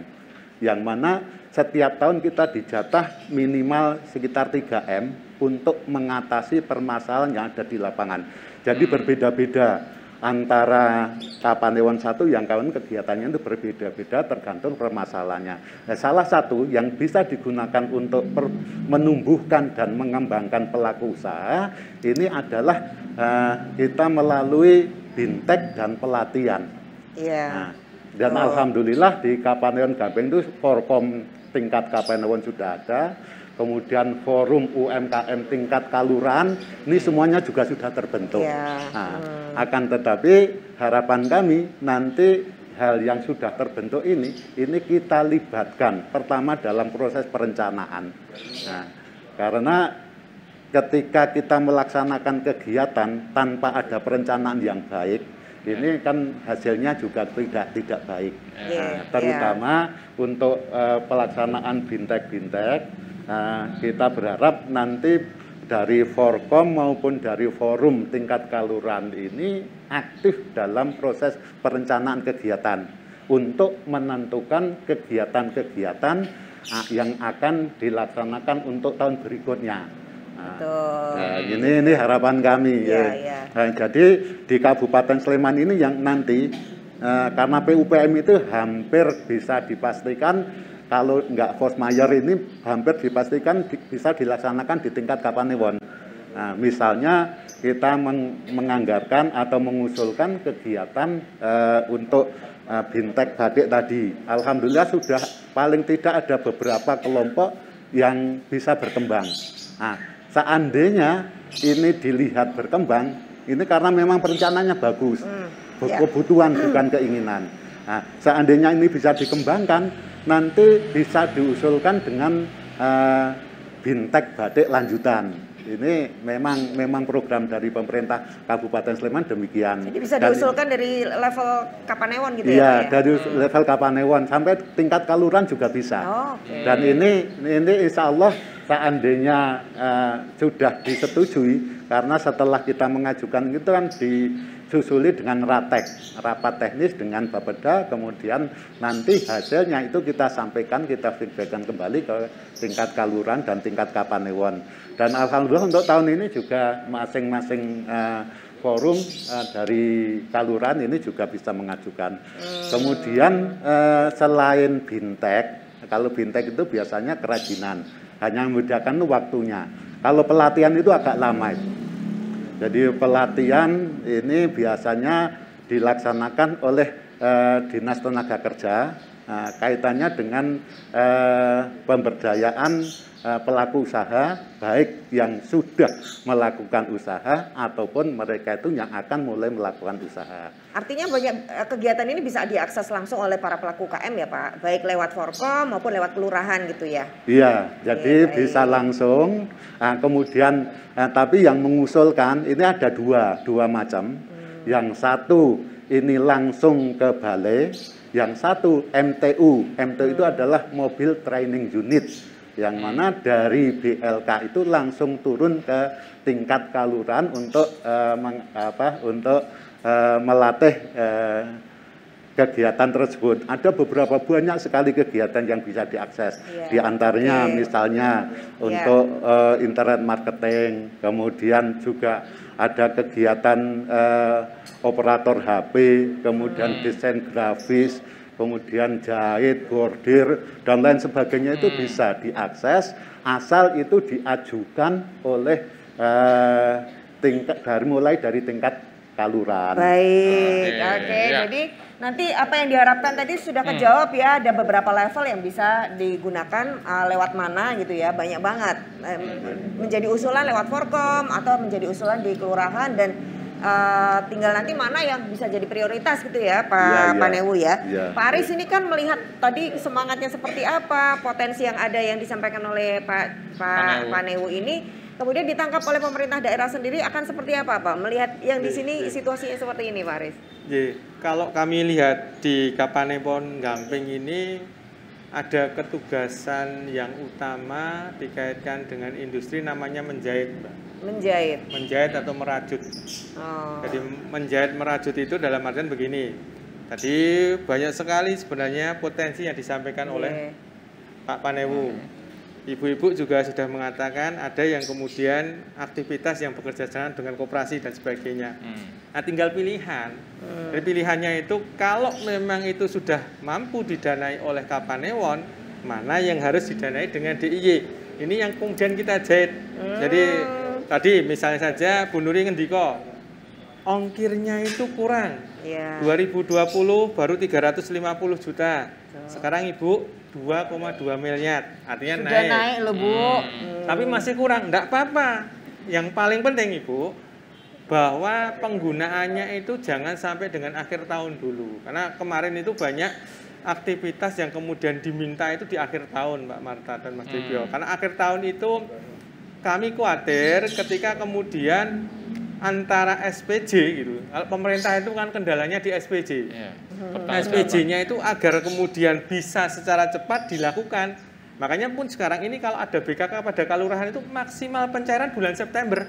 yang mana setiap tahun kita dijatah minimal sekitar 3M untuk mengatasi permasalahan yang ada di lapangan. Jadi berbeda-beda. antara Kapanewon 1 yang kawan kegiatannya itu berbeda-beda tergantung permasalahannya. Nah, salah satu yang bisa digunakan untuk menumbuhkan dan mengembangkan pelaku usaha ini adalah kita melalui bintek dan pelatihan. Iya. Dan alhamdulillah di Kapanewon Gampeng itu Forkom tingkat Kapanewon sudah ada. Kemudian forum UMKM tingkat kelurahan ini semuanya juga sudah terbentuk. Akan tetapi harapan kami nanti hal yang sudah terbentuk ini kita libatkan pertama dalam proses perencanaan. Karena ketika kita melaksanakan kegiatan tanpa ada perencanaan yang baik, ini kan hasilnya juga tidak baik. Terutama untuk pelaksanaan bintek-bintek. Kita berharap nanti dari Forkom maupun dari forum tingkat kelurahan ini aktif dalam proses perencanaan kegiatan untuk menentukan kegiatan-kegiatan yang akan dilaksanakan untuk tahun berikutnya. Nah, ini harapan kami. Jadi di Kabupaten Sleman ini yang nanti karena PUPM itu hampir bisa dipastikan kalau nggak force majeure ini hampir dipastikan bisa dilaksanakan di tingkat Kapanewon. Nah, misalnya kita menganggarkan atau mengusulkan kegiatan untuk bintek batik tadi. Alhamdulillah sudah paling tidak ada beberapa kelompok yang bisa berkembang. Nah, seandainya ini dilihat berkembang, ini karena memang perencanaannya bagus, kebutuhan bukan keinginan. Nah, seandainya ini bisa dikembangkan, nanti bisa diusulkan dengan bintek batik lanjutan. Ini memang program dari pemerintah Kabupaten Sleman demikian. Jadi bisa diusulkan dari level Kapanewon gitu ya? Iya, dari level Kapanewon sampai tingkat kelurahan juga bisa. Dan ini insya Allah seandainya sudah disetujui, karena setelah kita mengajukan itu kan disusuli dengan rapat teknis dengan Bapeda, kemudian nanti hasilnya itu kita sampaikan, kita feedbackkan kembali ke tingkat kelurahan dan tingkat Kapanewon. Dan alhamdulillah untuk tahun ini juga masing-masing forum dari kelurahan ini juga bisa mengajukan. Kemudian selain bintek, kalau bintek itu biasanya kerajinan, hanya membedakan waktunya. Kalau pelatihan itu agak lama itu. Jadi pelatihan ini biasanya dilaksanakan oleh Dinas Tenaga Kerja, kaitannya dengan pemberdayaan pelaku usaha, baik yang sudah melakukan usaha ataupun mereka itu yang akan mulai melakukan usaha. Artinya banyak kegiatan ini bisa diakses langsung oleh para pelaku UKM ya Pak, baik lewat Forkom maupun lewat kelurahan gitu ya? Iya, jadi bisa langsung. Kemudian tapi yang mengusulkan ini ada dua macam. Yang satu ini langsung ke balai, yang satu MTU. MTU itu adalah Mobile Training Unit, yang mana dari BLK itu langsung turun ke tingkat kelurahan untuk melatih kegiatan tersebut. Ada beberapa banyak sekali kegiatan yang bisa diakses. Di antaranya misalnya untuk internet marketing, kemudian juga ada kegiatan operator HP, kemudian desain grafis, kemudian jahit, bordir, dan lain sebagainya itu bisa diakses asal itu diajukan oleh mulai dari tingkat kelurahan. Baik, oke. Jadi nanti apa yang diharapkan tadi sudah kejawab ya, ada beberapa level yang bisa digunakan lewat mana gitu ya, banyak banget. Menjadi usulan lewat Forkom atau menjadi usulan di kelurahan, dan tinggal nanti mana yang bisa jadi prioritas gitu ya Pak Panewu ya. Pak Aris ini kan melihat tadi semangatnya seperti apa, potensi yang ada yang disampaikan oleh Pak Panewu ini kemudian ditangkap oleh pemerintah daerah sendiri akan seperti apa Pak? Melihat yang di sini situasinya seperti ini Pak Aris. Kalau kami lihat di Kapanewon Gampeng ini ada ketugasan yang utama dikaitkan dengan industri namanya menjahit, Mbak. Menjahit atau merajut. Jadi menjahit merajut itu dalam artian begini. Tadi banyak sekali sebenarnya potensi yang disampaikan oleh Pak Panewu. Ibu-ibu juga sudah mengatakan ada yang kemudian aktivitas yang bekerja sama dengan koperasi dan sebagainya. Nah, tinggal pilihan. Dari pilihannya itu kalau memang itu sudah mampu didanai oleh Kapanewon, mana yang harus didanai dengan DIY. Ini yang kemudian kita jahit. Jadi tadi misalnya saja Bu Nuri ngendiko, ongkirnya itu kurang. 2020 baru 350 juta. Sekarang Ibu 2,2 miliar, artinya sudah naik loh Bu. Tapi masih kurang, enggak apa-apa. Yang paling penting Ibu, bahwa penggunaannya itu jangan sampai dengan akhir tahun dulu. Karena kemarin itu banyak aktivitas yang kemudian diminta itu di akhir tahun Mbak Marta dan Mas Debio. Karena akhir tahun itu kami khawatir ketika kemudian antara SPJ gitu. Kalau pemerintah itu kan kendalanya di SPJ. Nah, SPJ-nya itu agar kemudian bisa secara cepat dilakukan. Makanya pun sekarang ini kalau ada BKK pada kelurahan itu maksimal pencairan bulan September.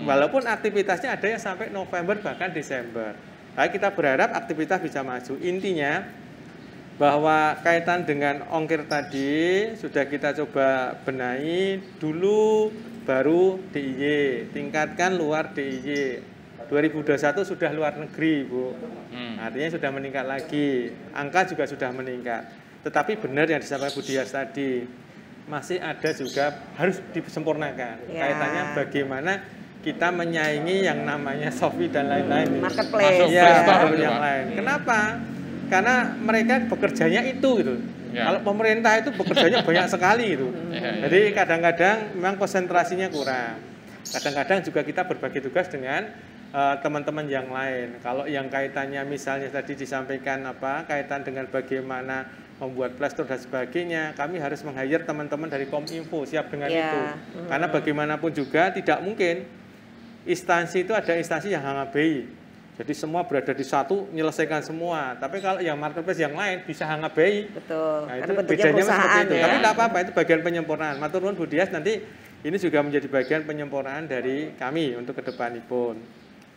Walaupun aktivitasnya ada yang sampai November bahkan Desember. Nah, kita berharap aktivitas bisa maju. Intinya bahwa kaitan dengan ongkir tadi sudah kita coba benahi dulu, baru DIY, tingkatkan luar DIY. 2021 sudah luar negeri Bu, artinya sudah meningkat lagi, angka juga sudah meningkat. Tetapi benar yang disampaikan Bu Dias tadi, masih ada juga harus disempurnakan. Kaitannya bagaimana kita menyaingi yang namanya Shopee dan lain-lain. Marketplace. Yang lain. Kenapa? Karena mereka bekerjanya itu gitu. Kalau pemerintah itu bekerjanya banyak sekali itu. Jadi kadang-kadang memang konsentrasinya kurang. Kadang-kadang juga kita berbagi tugas dengan teman-teman yang lain. Kalau yang kaitannya misalnya tadi disampaikan kaitan dengan bagaimana membuat playstore dan sebagainya, kami harus meng-hire teman-teman dari Kominfo siap dengan itu. Karena bagaimanapun juga tidak mungkin instansi itu ada instansi yang hangabai. Jadi semua berada di satu menyelesaikan semua. Tapi kalau yang marketplace yang lain bisa hangabai. Betul. Nah, itu bedanya seperti itu. Tapi tidak apa-apa, itu bagian penyempurnaan. Matur nuwun Bu Dias, nanti ini juga menjadi bagian penyempurnaan dari kami untuk ke depanipun.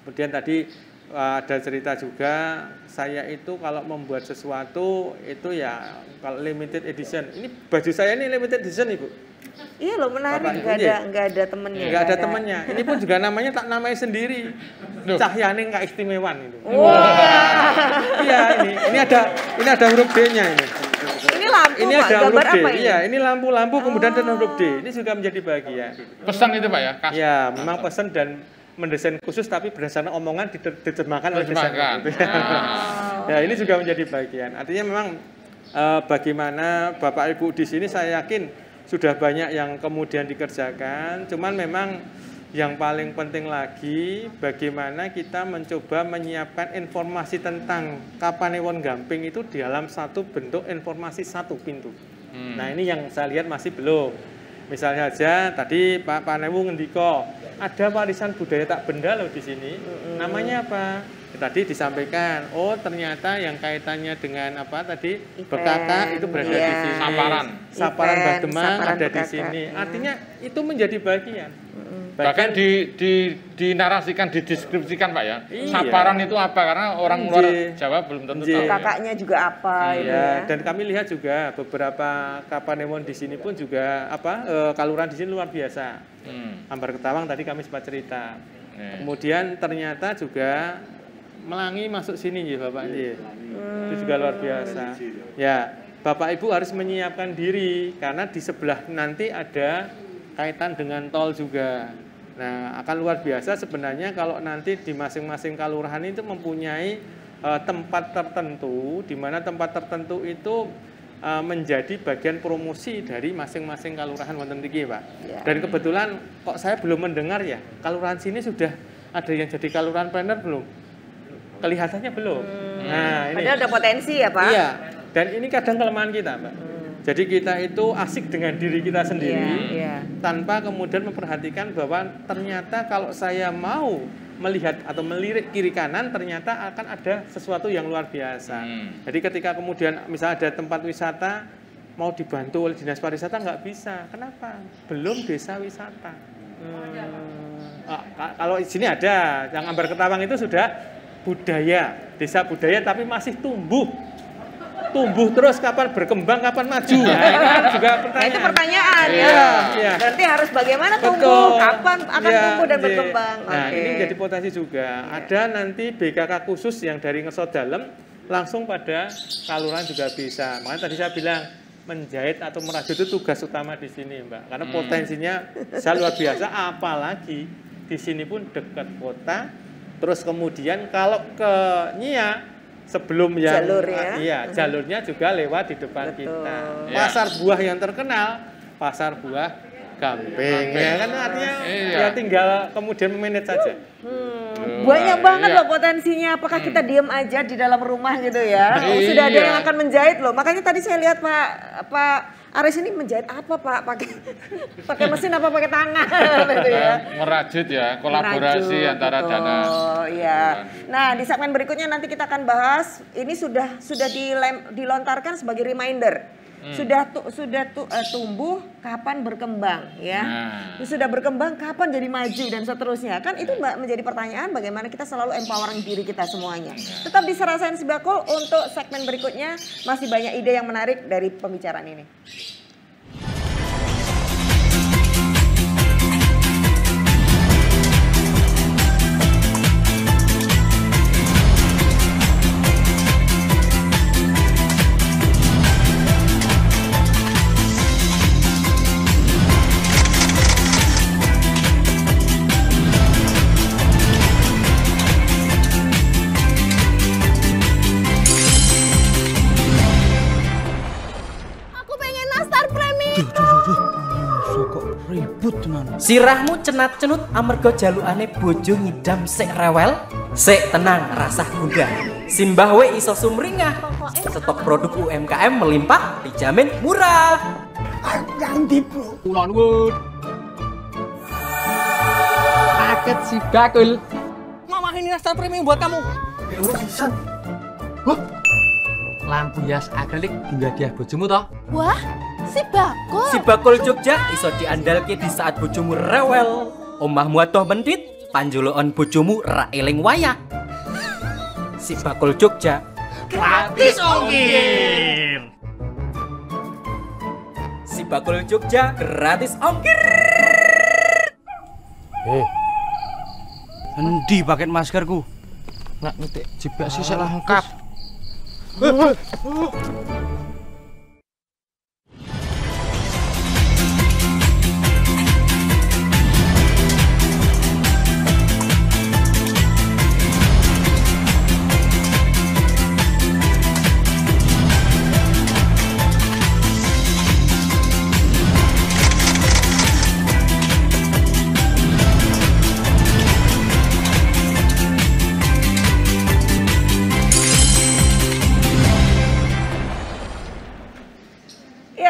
Kemudian tadi ada cerita juga, saya itu kalau membuat sesuatu itu ya kalau limited edition. Ini baju saya ini limited edition Ibu. Iya loh, menarik, nggak ada temennya. Nggak ada temennya. Ini pun juga namanya tak namanya sendiri. Cahyaning keistimewaan itu. Iya ini ada huruf D-nya ini. Ini lampu ini Pak, ada gambar huruf D. apa ini? Iya, ini lampu-lampu kemudian ada huruf D. Ini juga menjadi bagian. Pesan itu Pak ya? Iya, memang pesan dan mendesain khusus tapi berdasarkan omongan diterjemahkan oleh desainer. Ya, ini juga menjadi bagian. Artinya memang bagaimana Bapak Ibu di sini saya yakin sudah banyak yang kemudian dikerjakan. Cuman memang yang paling penting lagi bagaimana kita mencoba menyiapkan informasi tentang Kapanewon Gamping itu di dalam satu bentuk informasi satu pintu. Nah, ini yang saya lihat masih belum. Misalnya saja tadi Pak Panewu ngendiko ada warisan budaya tak benda loh di sini. Namanya apa? Tadi disampaikan. Oh, ternyata yang kaitannya dengan apa tadi? BKK itu berada di sini. Saparan Bademang ada di sini. Artinya itu menjadi bagian. Bahkan dinarasikan, dideskripsikan Pak ya. Saparan itu apa? Karena orang luar Jawa belum tentu tahu. Kakaknya juga apa ya. Dan kami lihat juga beberapa Kapanewon di sini pun juga kaluran di sini luar biasa. Ambar Ketawang tadi kami sempat cerita. Kemudian ternyata juga Melangi masuk sini ya Bapak. Itu juga luar biasa. Ya, Bapak Ibu harus menyiapkan diri karena di sebelah nanti ada kaitan dengan tol juga. Nah, akan luar biasa sebenarnya kalau nanti di masing-masing kelurahan itu mempunyai tempat tertentu, di mana tempat tertentu itu menjadi bagian promosi dari masing-masing kelurahan wonten iki, Pak. Ya. Dan kebetulan kok saya belum mendengar ya, kelurahan sini sudah ada yang jadi kelurahan planner belum? Kelihatannya belum. Nah, ini padahal ada potensi ya, Pak. Iya. Dan ini kadang kelemahan kita, Pak. Jadi kita itu asik dengan diri kita sendiri tanpa kemudian memperhatikan bahwa ternyata kalau saya mau melihat atau melirik kiri kanan ternyata akan ada sesuatu yang luar biasa. Jadi ketika kemudian misalnya ada tempat wisata mau dibantu oleh dinas pariwisata nggak bisa. Kenapa? Belum desa wisata. Kalau di sini ada yang Ambar Ketawang itu sudah budaya, desa budaya tapi masih tumbuh. tumbuh terus, kapan berkembang, kapan maju. Nah, itu kan juga pertanyaan. Nah, itu pertanyaan ya. Iya. Berarti harus bagaimana tumbuh, Betul. kapan akan tumbuh dan berkembang. Nah, Oke. ini menjadi potensi juga. Ada nanti BKK khusus yang dari ngesot dalam langsung pada saluran juga bisa. Makanya tadi saya bilang menjahit atau merajut itu tugas utama di sini, Mbak. Karena potensinya bisa luar biasa, apalagi di sini pun dekat kota. Terus kemudian kalau ke Nyia sebelum yang jalurnya juga lewat di depan kita. Pasar buah yang terkenal, pasar buah Gamping. Ya kan artinya ya tinggal kemudian memanage saja. Banyak banget loh potensinya. Apakah kita diam aja di dalam rumah gitu ya? Sudah ada yang akan menjahit loh. Makanya tadi saya lihat Pak Aris ini menjahit apa Pak? Pakai mesin apa pakai tangan gitu ya? Merajut ya, kolaborasi antara dana. Oh iya. Nah, di segmen berikutnya nanti kita akan bahas ini sudah dilontarkan sebagai reminder. Sudah tumbuh kapan berkembang ya. Sudah berkembang kapan jadi maju dan seterusnya. Kan itu menjadi pertanyaan bagaimana kita selalu empowering diri kita semuanya. Tetap di Serasain Si Bakul untuk segmen berikutnya masih banyak ide yang menarik dari pembicaraan ini. Sirahmu cenat-cenut amarga jalukane bojo ngidam sik rewel, sik tenang rasah gundah. Simbah we iso sumringah. Stok produk UMKM melimpah dijamin murah. Ganti bro. Ulon wud. Paket Si Bakul. Mama ini nastar premium buat kamu. Urusan. Lampu hias akrilik hingga dia bojomu toh. Wah, Si Bakul. Si Bakul Jogja iso diandalke di saat bojomu rewel. Omahmu atoh mendit, panjulukan bojomu ra eling wayah. Si Bakul Jogja gratis ongkir. Si Bakul Jogja gratis ongkir. Endi paket maskerku? Nak nitik jebak sisik lengkap.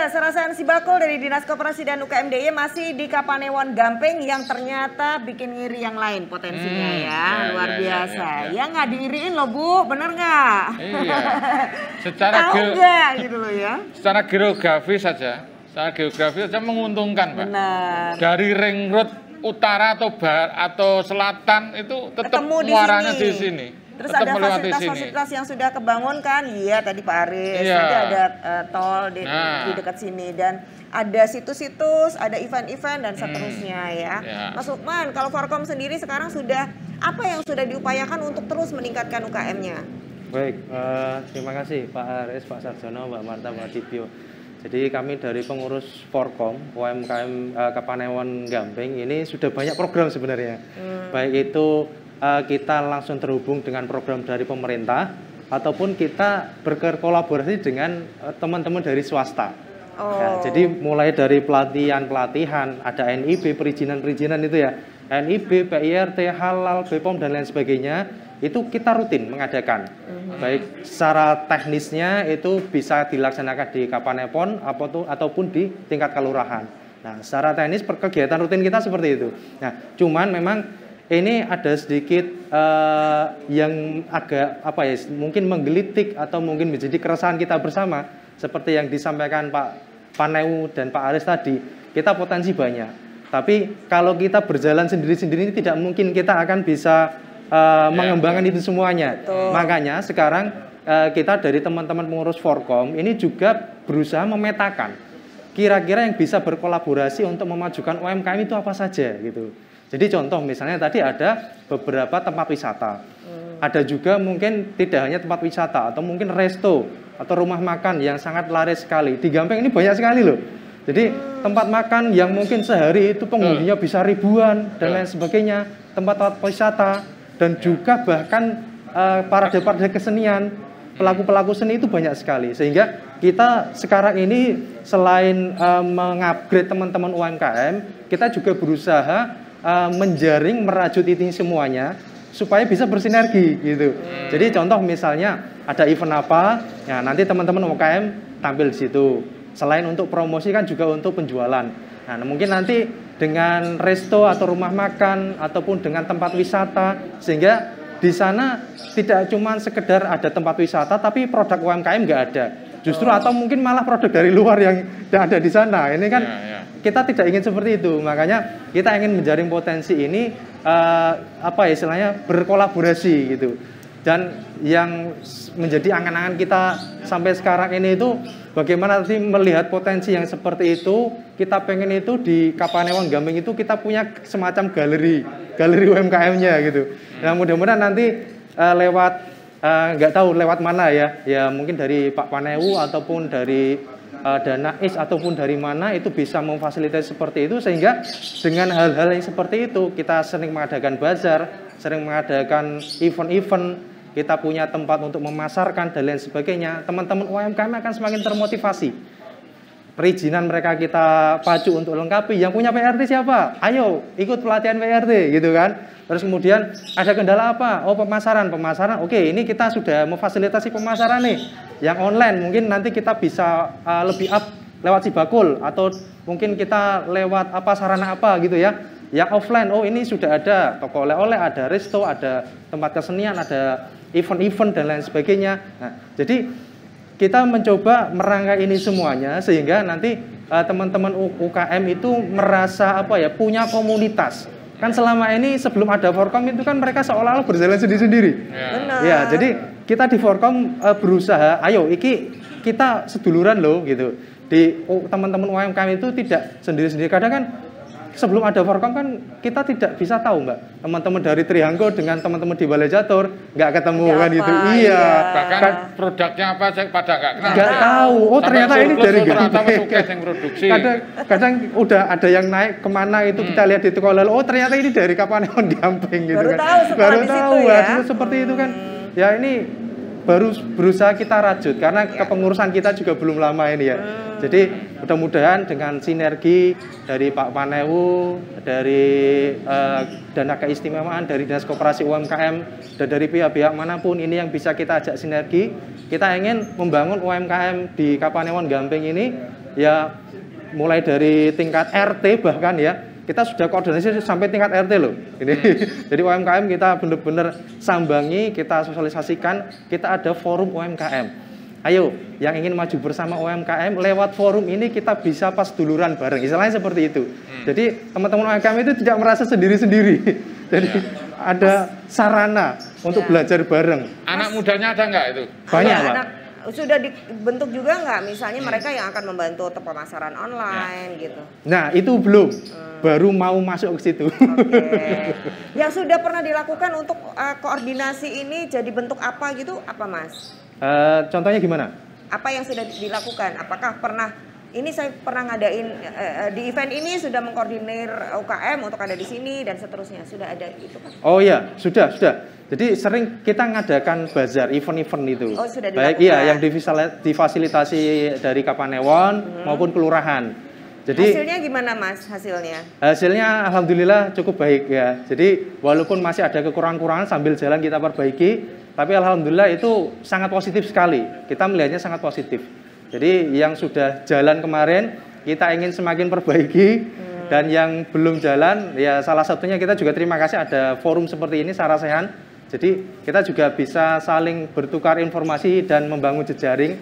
Serasain Si Bakul dari Dinas Koperasi dan UKM DIY masih di Kapanewon Gamping yang ternyata bikin ngiri yang lain potensinya luar biasa. Ya nggak diiriin loh Bu, bener nggak? Iya. Gitu loh ya. Secara geografis saja menguntungkan Mbak. Benar. Dari ring road utara atau selatan itu tetap muaranya di sini. Terus ada fasilitas-fasilitas yang sudah kebangun kan? Iya tadi Pak Aris, nanti ada tol di dekat sini dan ada situs-situs, ada event-event dan seterusnya ya. Mas Lukman, kalau Forkom sendiri sekarang sudah apa yang sudah diupayakan untuk terus meningkatkan UKM-nya? Baik, terima kasih Pak Aris, Pak Sarjono, Mbak Marta, Mbak Dibyo. Jadi kami dari pengurus Forkom UMKM Kapanewon Gamping ini sudah banyak program sebenarnya. Baik itu kita langsung terhubung dengan program dari pemerintah ataupun kita berkolaborasi dengan teman-teman dari swasta. Ya, jadi mulai dari pelatihan, ada NIB, perizinan itu ya, NIB, PIRT, halal, BPOM dan lain sebagainya, itu kita rutin mengadakan. Baik secara teknisnya itu bisa dilaksanakan di Kapanewon ataupun di tingkat kelurahan. Nah, secara teknis kegiatan rutin kita seperti itu. Nah, cuman memang ini ada sedikit yang agak mungkin menggelitik atau mungkin menjadi keresahan kita bersama seperti yang disampaikan Pak Paneu dan Pak Aris tadi. Kita potensi banyak, tapi kalau kita berjalan sendiri-sendiri tidak mungkin kita akan bisa mengembangkan itu semuanya. Makanya sekarang kita dari teman-teman pengurus Forkom ini juga berusaha memetakan kira-kira yang bisa berkolaborasi untuk memajukan UMKM itu apa saja gitu. Jadi contoh misalnya tadi ada beberapa tempat wisata. Ada juga mungkin tidak hanya tempat wisata atau mungkin resto atau rumah makan yang sangat laris sekali. Di Gampeng ini banyak sekali loh. Jadi tempat makan yang mungkin sehari itu pengunjungnya bisa ribuan dan lain sebagainya. Tempat-tempat wisata dan juga bahkan parade-parade kesenian, pelaku-pelaku seni itu banyak sekali. Sehingga kita sekarang ini selain mengupgrade teman-teman UMKM, kita juga berusaha menjaring, merajut ini semuanya supaya bisa bersinergi gitu. Jadi contoh misalnya ada event apa, ya nanti teman-teman UMKM tampil di situ. Selain untuk promosi kan juga untuk penjualan. Nah mungkin nanti dengan resto atau rumah makan ataupun dengan tempat wisata, sehingga di sana tidak cuma sekedar ada tempat wisata tapi produk UMKM nggak ada. Justru atau mungkin malah produk dari luar yang ada di sana. Ini kan kita tidak ingin seperti itu. Makanya kita ingin menjaring potensi ini istilahnya berkolaborasi gitu. Dan yang menjadi angan-angan kita sampai sekarang ini itu bagaimana nanti melihat potensi yang seperti itu. Kita pengen itu di Kapanewon Gampeng itu kita punya semacam galeri UMKM-nya gitu. Nah mudah-mudahan nanti lewat nggak tahu lewat mana ya mungkin dari Pak Panewu ataupun dari Dana IS ataupun dari mana itu bisa memfasilitasi seperti itu, sehingga dengan hal-hal yang seperti itu kita sering mengadakan bazar, sering mengadakan event-event, kita punya tempat untuk memasarkan dan lain sebagainya. Teman-teman UMKM akan semakin termotivasi. Perizinan mereka kita pacu untuk lengkapi. Yang punya PRT siapa? Ayo ikut pelatihan PRT gitu kan. Terus kemudian ada kendala apa? Oh pemasaran. Oke, ini kita sudah memfasilitasi pemasaran nih. Yang online mungkin nanti kita bisa lebih up lewat Sibakul atau mungkin kita lewat sarana apa gitu ya. Yang offline, oh ini sudah ada toko oleh-oleh, ada resto, ada tempat kesenian, ada event-event dan lain sebagainya. Nah, jadi kita mencoba merangkai ini semuanya sehingga nanti teman-teman UKM itu merasa punya komunitas. Kan selama ini sebelum ada Forkom itu kan mereka seolah-olah berjalan sendiri-sendiri. Ya, jadi kita di Forkom berusaha, ayo kita seduluran loh gitu. Di teman-teman UMKM itu tidak sendiri-sendiri. Kadang kan sebelum ada Forkom kan kita tidak bisa tahu Mbak, teman-teman dari Trihanggo dengan teman-teman di Balai Catur nggak ketemu kan gitu. Iya. Bahkan produknya apa saya pada nggak kenal. Nggak tahu. Oh ternyata ini dari Gampeng. Yang produksi. Kadang udah ada yang naik kemana itu kita lihat di toko oleh-oleh. Oh ternyata ini dari Kapanewon Gampeng gitu. Baru tahu ya. Seperti itu kan. Ya ini baru berusaha kita rajut karena kepengurusan kita juga belum lama ini ya. Jadi mudah-mudahan dengan sinergi dari Pak Panewu, dari dana keistimewaan, dari Dinas Koperasi UMKM, dan dari pihak-pihak manapun ini yang bisa kita ajak sinergi. Kita ingin membangun UMKM di Kapanewon Gampeng ini ya mulai dari tingkat RT bahkan ya. Kita sudah koordinasi sampai tingkat RT loh. Ini. Jadi UMKM kita benar-benar sambangi, kita sosialisasikan, kita ada forum UMKM. Ayo, yang ingin maju bersama UMKM lewat forum ini kita bisa pas duluran bareng. Istilahnya seperti itu. Jadi teman-teman UMKM itu tidak merasa sendiri-sendiri. Jadi ada sarana untuk belajar bareng. Anak mudanya ada nggak itu? Banyak Pak. Sudah dibentuk juga nggak misalnya mereka yang akan membantu pemasaran online gitu? Nah itu belum, baru mau masuk ke situ. Yang sudah pernah dilakukan untuk koordinasi ini jadi bentuk apa gitu, apa Mas? Contohnya gimana? Apa yang sudah dilakukan? Apakah pernah, ini saya pernah ngadain di event ini sudah mengkoordinir UKM untuk ada di sini dan seterusnya, sudah ada itu kan? Oh iya, sudah. Jadi sering kita ngadakan bazar, event-event itu. Oh, sudah baik iya yang difasilitasi dari Kapanewon maupun kelurahan. Jadi hasilnya gimana Mas? Hasilnya alhamdulillah cukup baik ya. Jadi walaupun masih ada kekurangan-kekurangan sambil jalan kita perbaiki, tapi alhamdulillah itu sangat positif sekali. Kita melihatnya sangat positif. Jadi yang sudah jalan kemarin kita ingin semakin perbaiki. Dan yang belum jalan ya salah satunya kita juga terima kasih ada forum seperti ini Sarasehan. Jadi kita juga bisa saling bertukar informasi dan membangun jejaring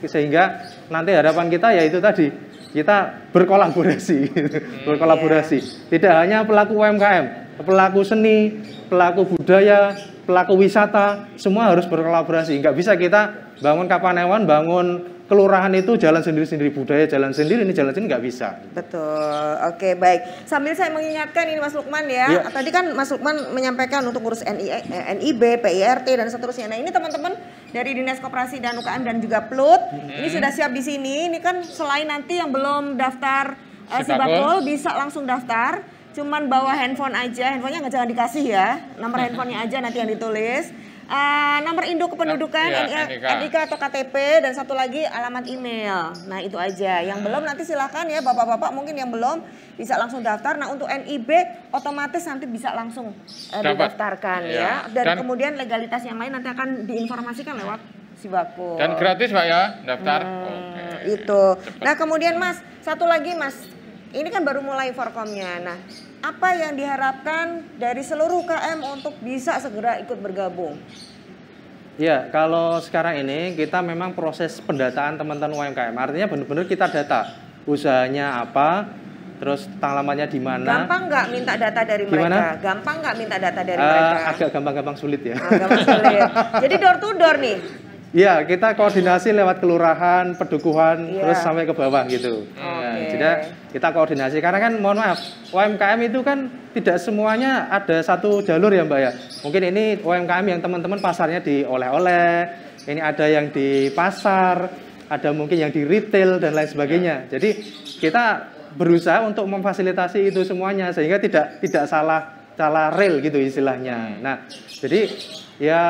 sehingga nanti harapan kita yaitu tadi kita berkolaborasi, berkolaborasi. Tidak hanya pelaku UMKM, pelaku seni, pelaku budaya, pelaku wisata, semua harus berkolaborasi. Nggak bisa kita bangun Kapanewon, bangun kelurahan itu jalan sendiri-sendiri, budaya jalan sendiri, ini jalan sendiri nggak bisa. Betul, oke baik. Sambil saya mengingatkan ini Mas Lukman ya, tadi kan Mas Lukman menyampaikan untuk ngurus NIB, PIRT dan seterusnya. Nah ini teman-teman dari Dinas Koperasi dan UKM dan juga PLUT, ini sudah siap di sini. Ini kan selain nanti yang belum daftar Sibakul bisa langsung daftar, cuman bawa handphone aja, handphonenya jangan dikasih ya, nomor handphonenya aja nanti yang ditulis. Nomor induk kependudukan, NIK atau KTP, dan satu lagi alamat email. Nah itu aja. Yang belum nanti silakan ya bapak-bapak mungkin yang belum bisa langsung daftar. Nah untuk NIB otomatis nanti bisa langsung didaftarkan ya. Dan kemudian legalitas yang lain nanti akan diinformasikan lewat Sibakul. Dan gratis Pak ya daftar. Itu. Nah kemudian Mas, satu lagi Mas, ini kan baru mulai Forkomnya. Nah apa yang diharapkan dari seluruh UKM untuk bisa segera ikut bergabung? Ya, kalau sekarang ini kita memang proses pendataan teman-teman UMKM. Artinya benar-benar kita data usahanya apa, terus alamatnya di mana. Gampang nggak minta data dari mereka? Gimana? Gampang nggak minta data dari mereka? Agak gampang-gampang sulit ya. Gampang sulit. Jadi door to door nih? Iya, kita koordinasi lewat kelurahan, pedukuhan, terus sampai ke bawah gitu. Nah, jadi kita koordinasi, karena kan mohon maaf, UMKM itu kan tidak semuanya ada satu jalur ya Mbak ya. Mungkin ini UMKM yang teman-teman pasarnya di oleh-oleh, ini ada yang di pasar, ada mungkin yang di retail dan lain sebagainya. Jadi kita berusaha untuk memfasilitasi itu semuanya sehingga tidak salah real gitu istilahnya. Nah, jadi ya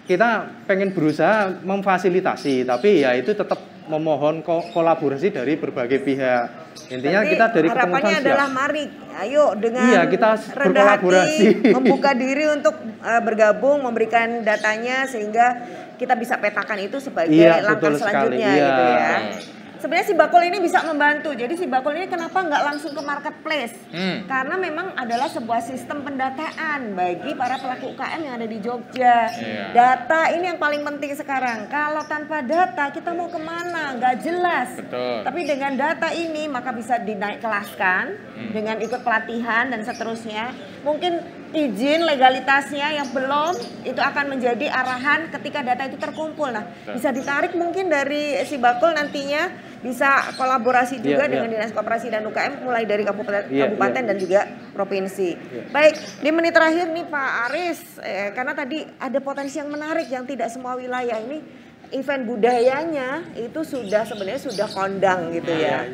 kita pengen berusaha memfasilitasi, tapi ya itu tetap memohon kolaborasi dari berbagai pihak. Intinya berarti kita dari harapannya adalah mari, ayo dengan kita rendah hati membuka diri untuk bergabung, memberikan datanya sehingga kita bisa petakan itu sebagai langkah selanjutnya gitu ya. Sebenarnya Sibakul ini bisa membantu. Jadi Sibakul ini kenapa nggak langsung ke marketplace? Karena memang adalah sebuah sistem pendataan bagi para pelaku UKM yang ada di Jogja. Data ini yang paling penting sekarang. Kalau tanpa data kita mau kemana? Nggak jelas. Betul. Tapi dengan data ini maka bisa dinaik kelaskan dengan ikut pelatihan dan seterusnya. Mungkin izin legalitasnya yang belum itu akan menjadi arahan ketika data itu terkumpul. Nah, bisa ditarik mungkin dari Sibakul nantinya bisa kolaborasi juga dengan Dinas Koperasi dan UKM mulai dari kabupaten dan juga provinsi. Baik, di menit terakhir nih Pak Aris, karena tadi ada potensi yang menarik yang tidak semua wilayah ini event budayanya itu sebenarnya sudah kondang gitu ya.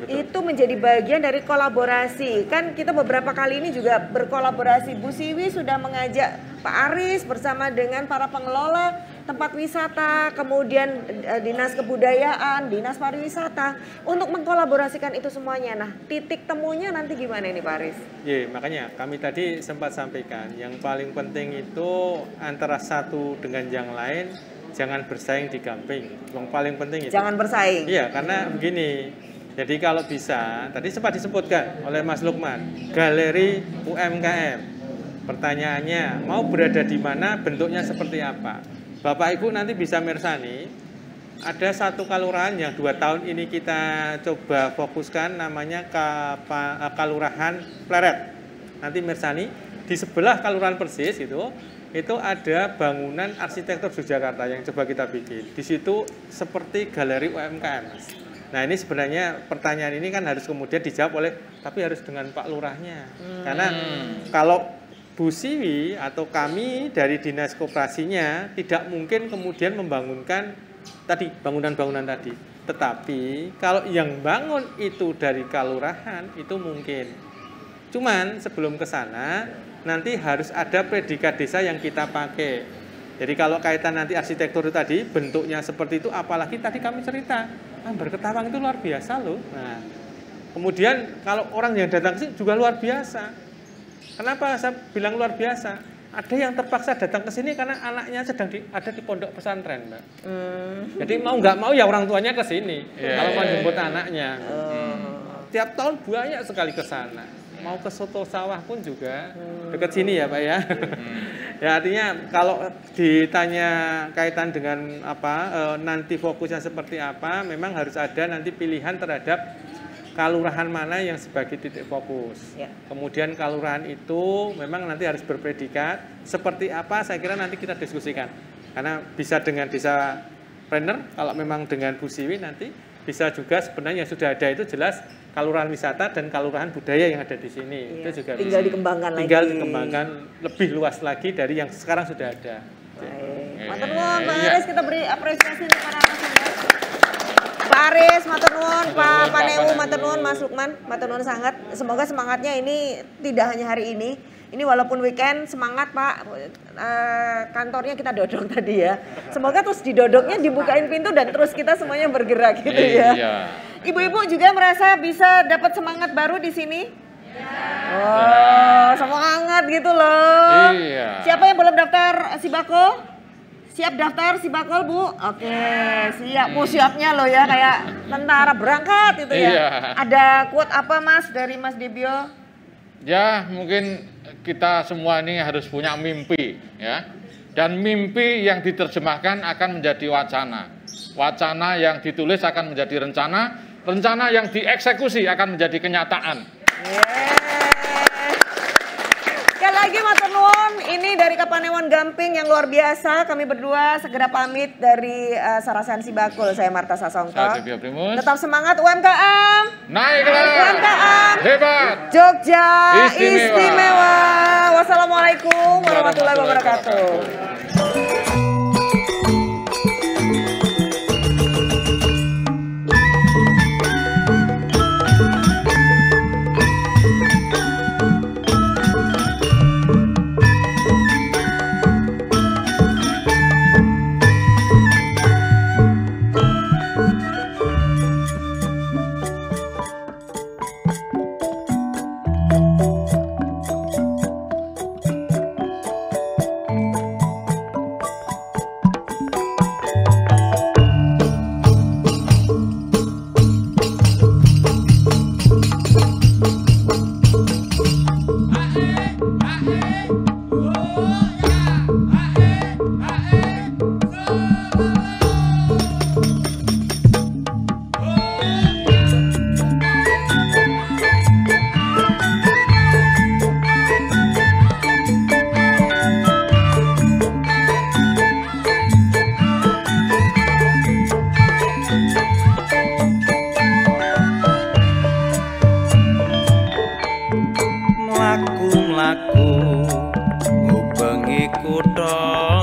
Itu menjadi bagian dari kolaborasi. Kan kita beberapa kali ini juga berkolaborasi. Bu Siwi sudah mengajak Pak Aris bersama dengan para pengelola tempat wisata, kemudian Dinas Kebudayaan, Dinas Pariwisata untuk mengkolaborasikan itu semuanya. Nah, titik temunya nanti gimana ini Pak Aris? Iya, makanya kami tadi sempat sampaikan yang paling penting itu antara satu dengan yang lain jangan bersaing di gamping. Yang paling penting itu. Jangan bersaing. Iya, karena begini. Jadi kalau bisa, tadi sempat disebutkan oleh Mas Lukman, galeri UMKM. Pertanyaannya, mau berada di mana, bentuknya seperti apa? Bapak Ibu nanti bisa mirsani, ada satu kelurahan yang 2 tahun ini kita coba fokuskan, namanya Kelurahan Pleret. Nanti mirsani, di sebelah kelurahan persis itu ada bangunan arsitektur Yogyakarta yang coba kita bikin. Di situ seperti galeri UMKM, Mas. Nah ini sebenarnya pertanyaan ini kan harus kemudian dijawab tapi harus dengan Pak Lurahnya. Karena kalau Bu Siwi atau kami dari Dinas Koperasinya tidak mungkin kemudian membangunkan tadi bangunan-bangunan tadi. Tetapi kalau yang bangun itu dari kelurahan itu mungkin. Cuman sebelum ke sana nanti harus ada predikat desa yang kita pakai. Jadi kalau kaitan nanti arsitektur tadi bentuknya seperti itu, apalagi tadi kami cerita Ambar Ketawang itu luar biasa loh. Nah, kemudian kalau orang yang datang ke sini juga luar biasa. Kenapa saya bilang luar biasa? Ada yang terpaksa datang ke sini karena anaknya sedang ada di pondok pesantren, Mbak. Jadi mau nggak mau ya orang tuanya ke sini. Kalau mau jemput anaknya. Tiap tahun banyak sekali ke sana. Mau ke Soto Sawah pun juga dekat sini ya Pak ya. Ya artinya kalau ditanya kaitan dengan apa nanti fokusnya seperti apa, memang harus ada nanti pilihan terhadap kalurahan mana yang sebagai titik fokus. Kemudian kalurahan itu memang nanti harus berpredikat seperti apa, saya kira nanti kita diskusikan. Karena bisa dengan desa planner, kalau memang dengan Bu Siwi nanti bisa juga sebenarnya yang sudah ada itu jelas kalurahan wisata dan kalurahan budaya yang ada di sini. Itu juga tinggal dikembangkan tinggal dikembangkan lebih luas lagi dari yang sekarang sudah ada. Matur nuwun Pak Aris, kita beri apresiasi untuk para narasumber. Pak Aris, matur nuwun, Pak Paneu, matur nuwun, Mas Lukman, matur nuwun sangat. Semoga semangatnya ini tidak hanya hari ini. Ini walaupun weekend semangat Pak, kantornya kita dodok tadi ya. Semoga terus didodoknya dibukain pintu dan terus kita semuanya bergerak gitu ya. Ibu-ibu juga merasa bisa dapat semangat baru di sini? Oh, semangat gitu loh. Siapa yang belum daftar Sibako? Siap daftar Sibakol Bu? Oke, siap. Siapnya loh ya, kayak tentara berangkat itu ya. Ada quote apa Mas dari Mas Dibyo? Ya, mungkin kita semua ini harus punya mimpi ya. Dan mimpi yang diterjemahkan akan menjadi wacana. Wacana yang ditulis akan menjadi rencana. Rencana yang dieksekusi akan menjadi kenyataan. Sekali lagi matur nuwun, ini dari Kapanewon Gamping yang luar biasa. Kami berdua segera pamit dari Sarasan Sibakul. Saya Marta Sasongko. Saya Dibyo Primus. Tetap semangat UMKM. Naiklah. UMKM. Hebat. Jogja istimewa. Wassalamualaikum warahmatullahi wabarakatuh. Mlaku ngubengi kutha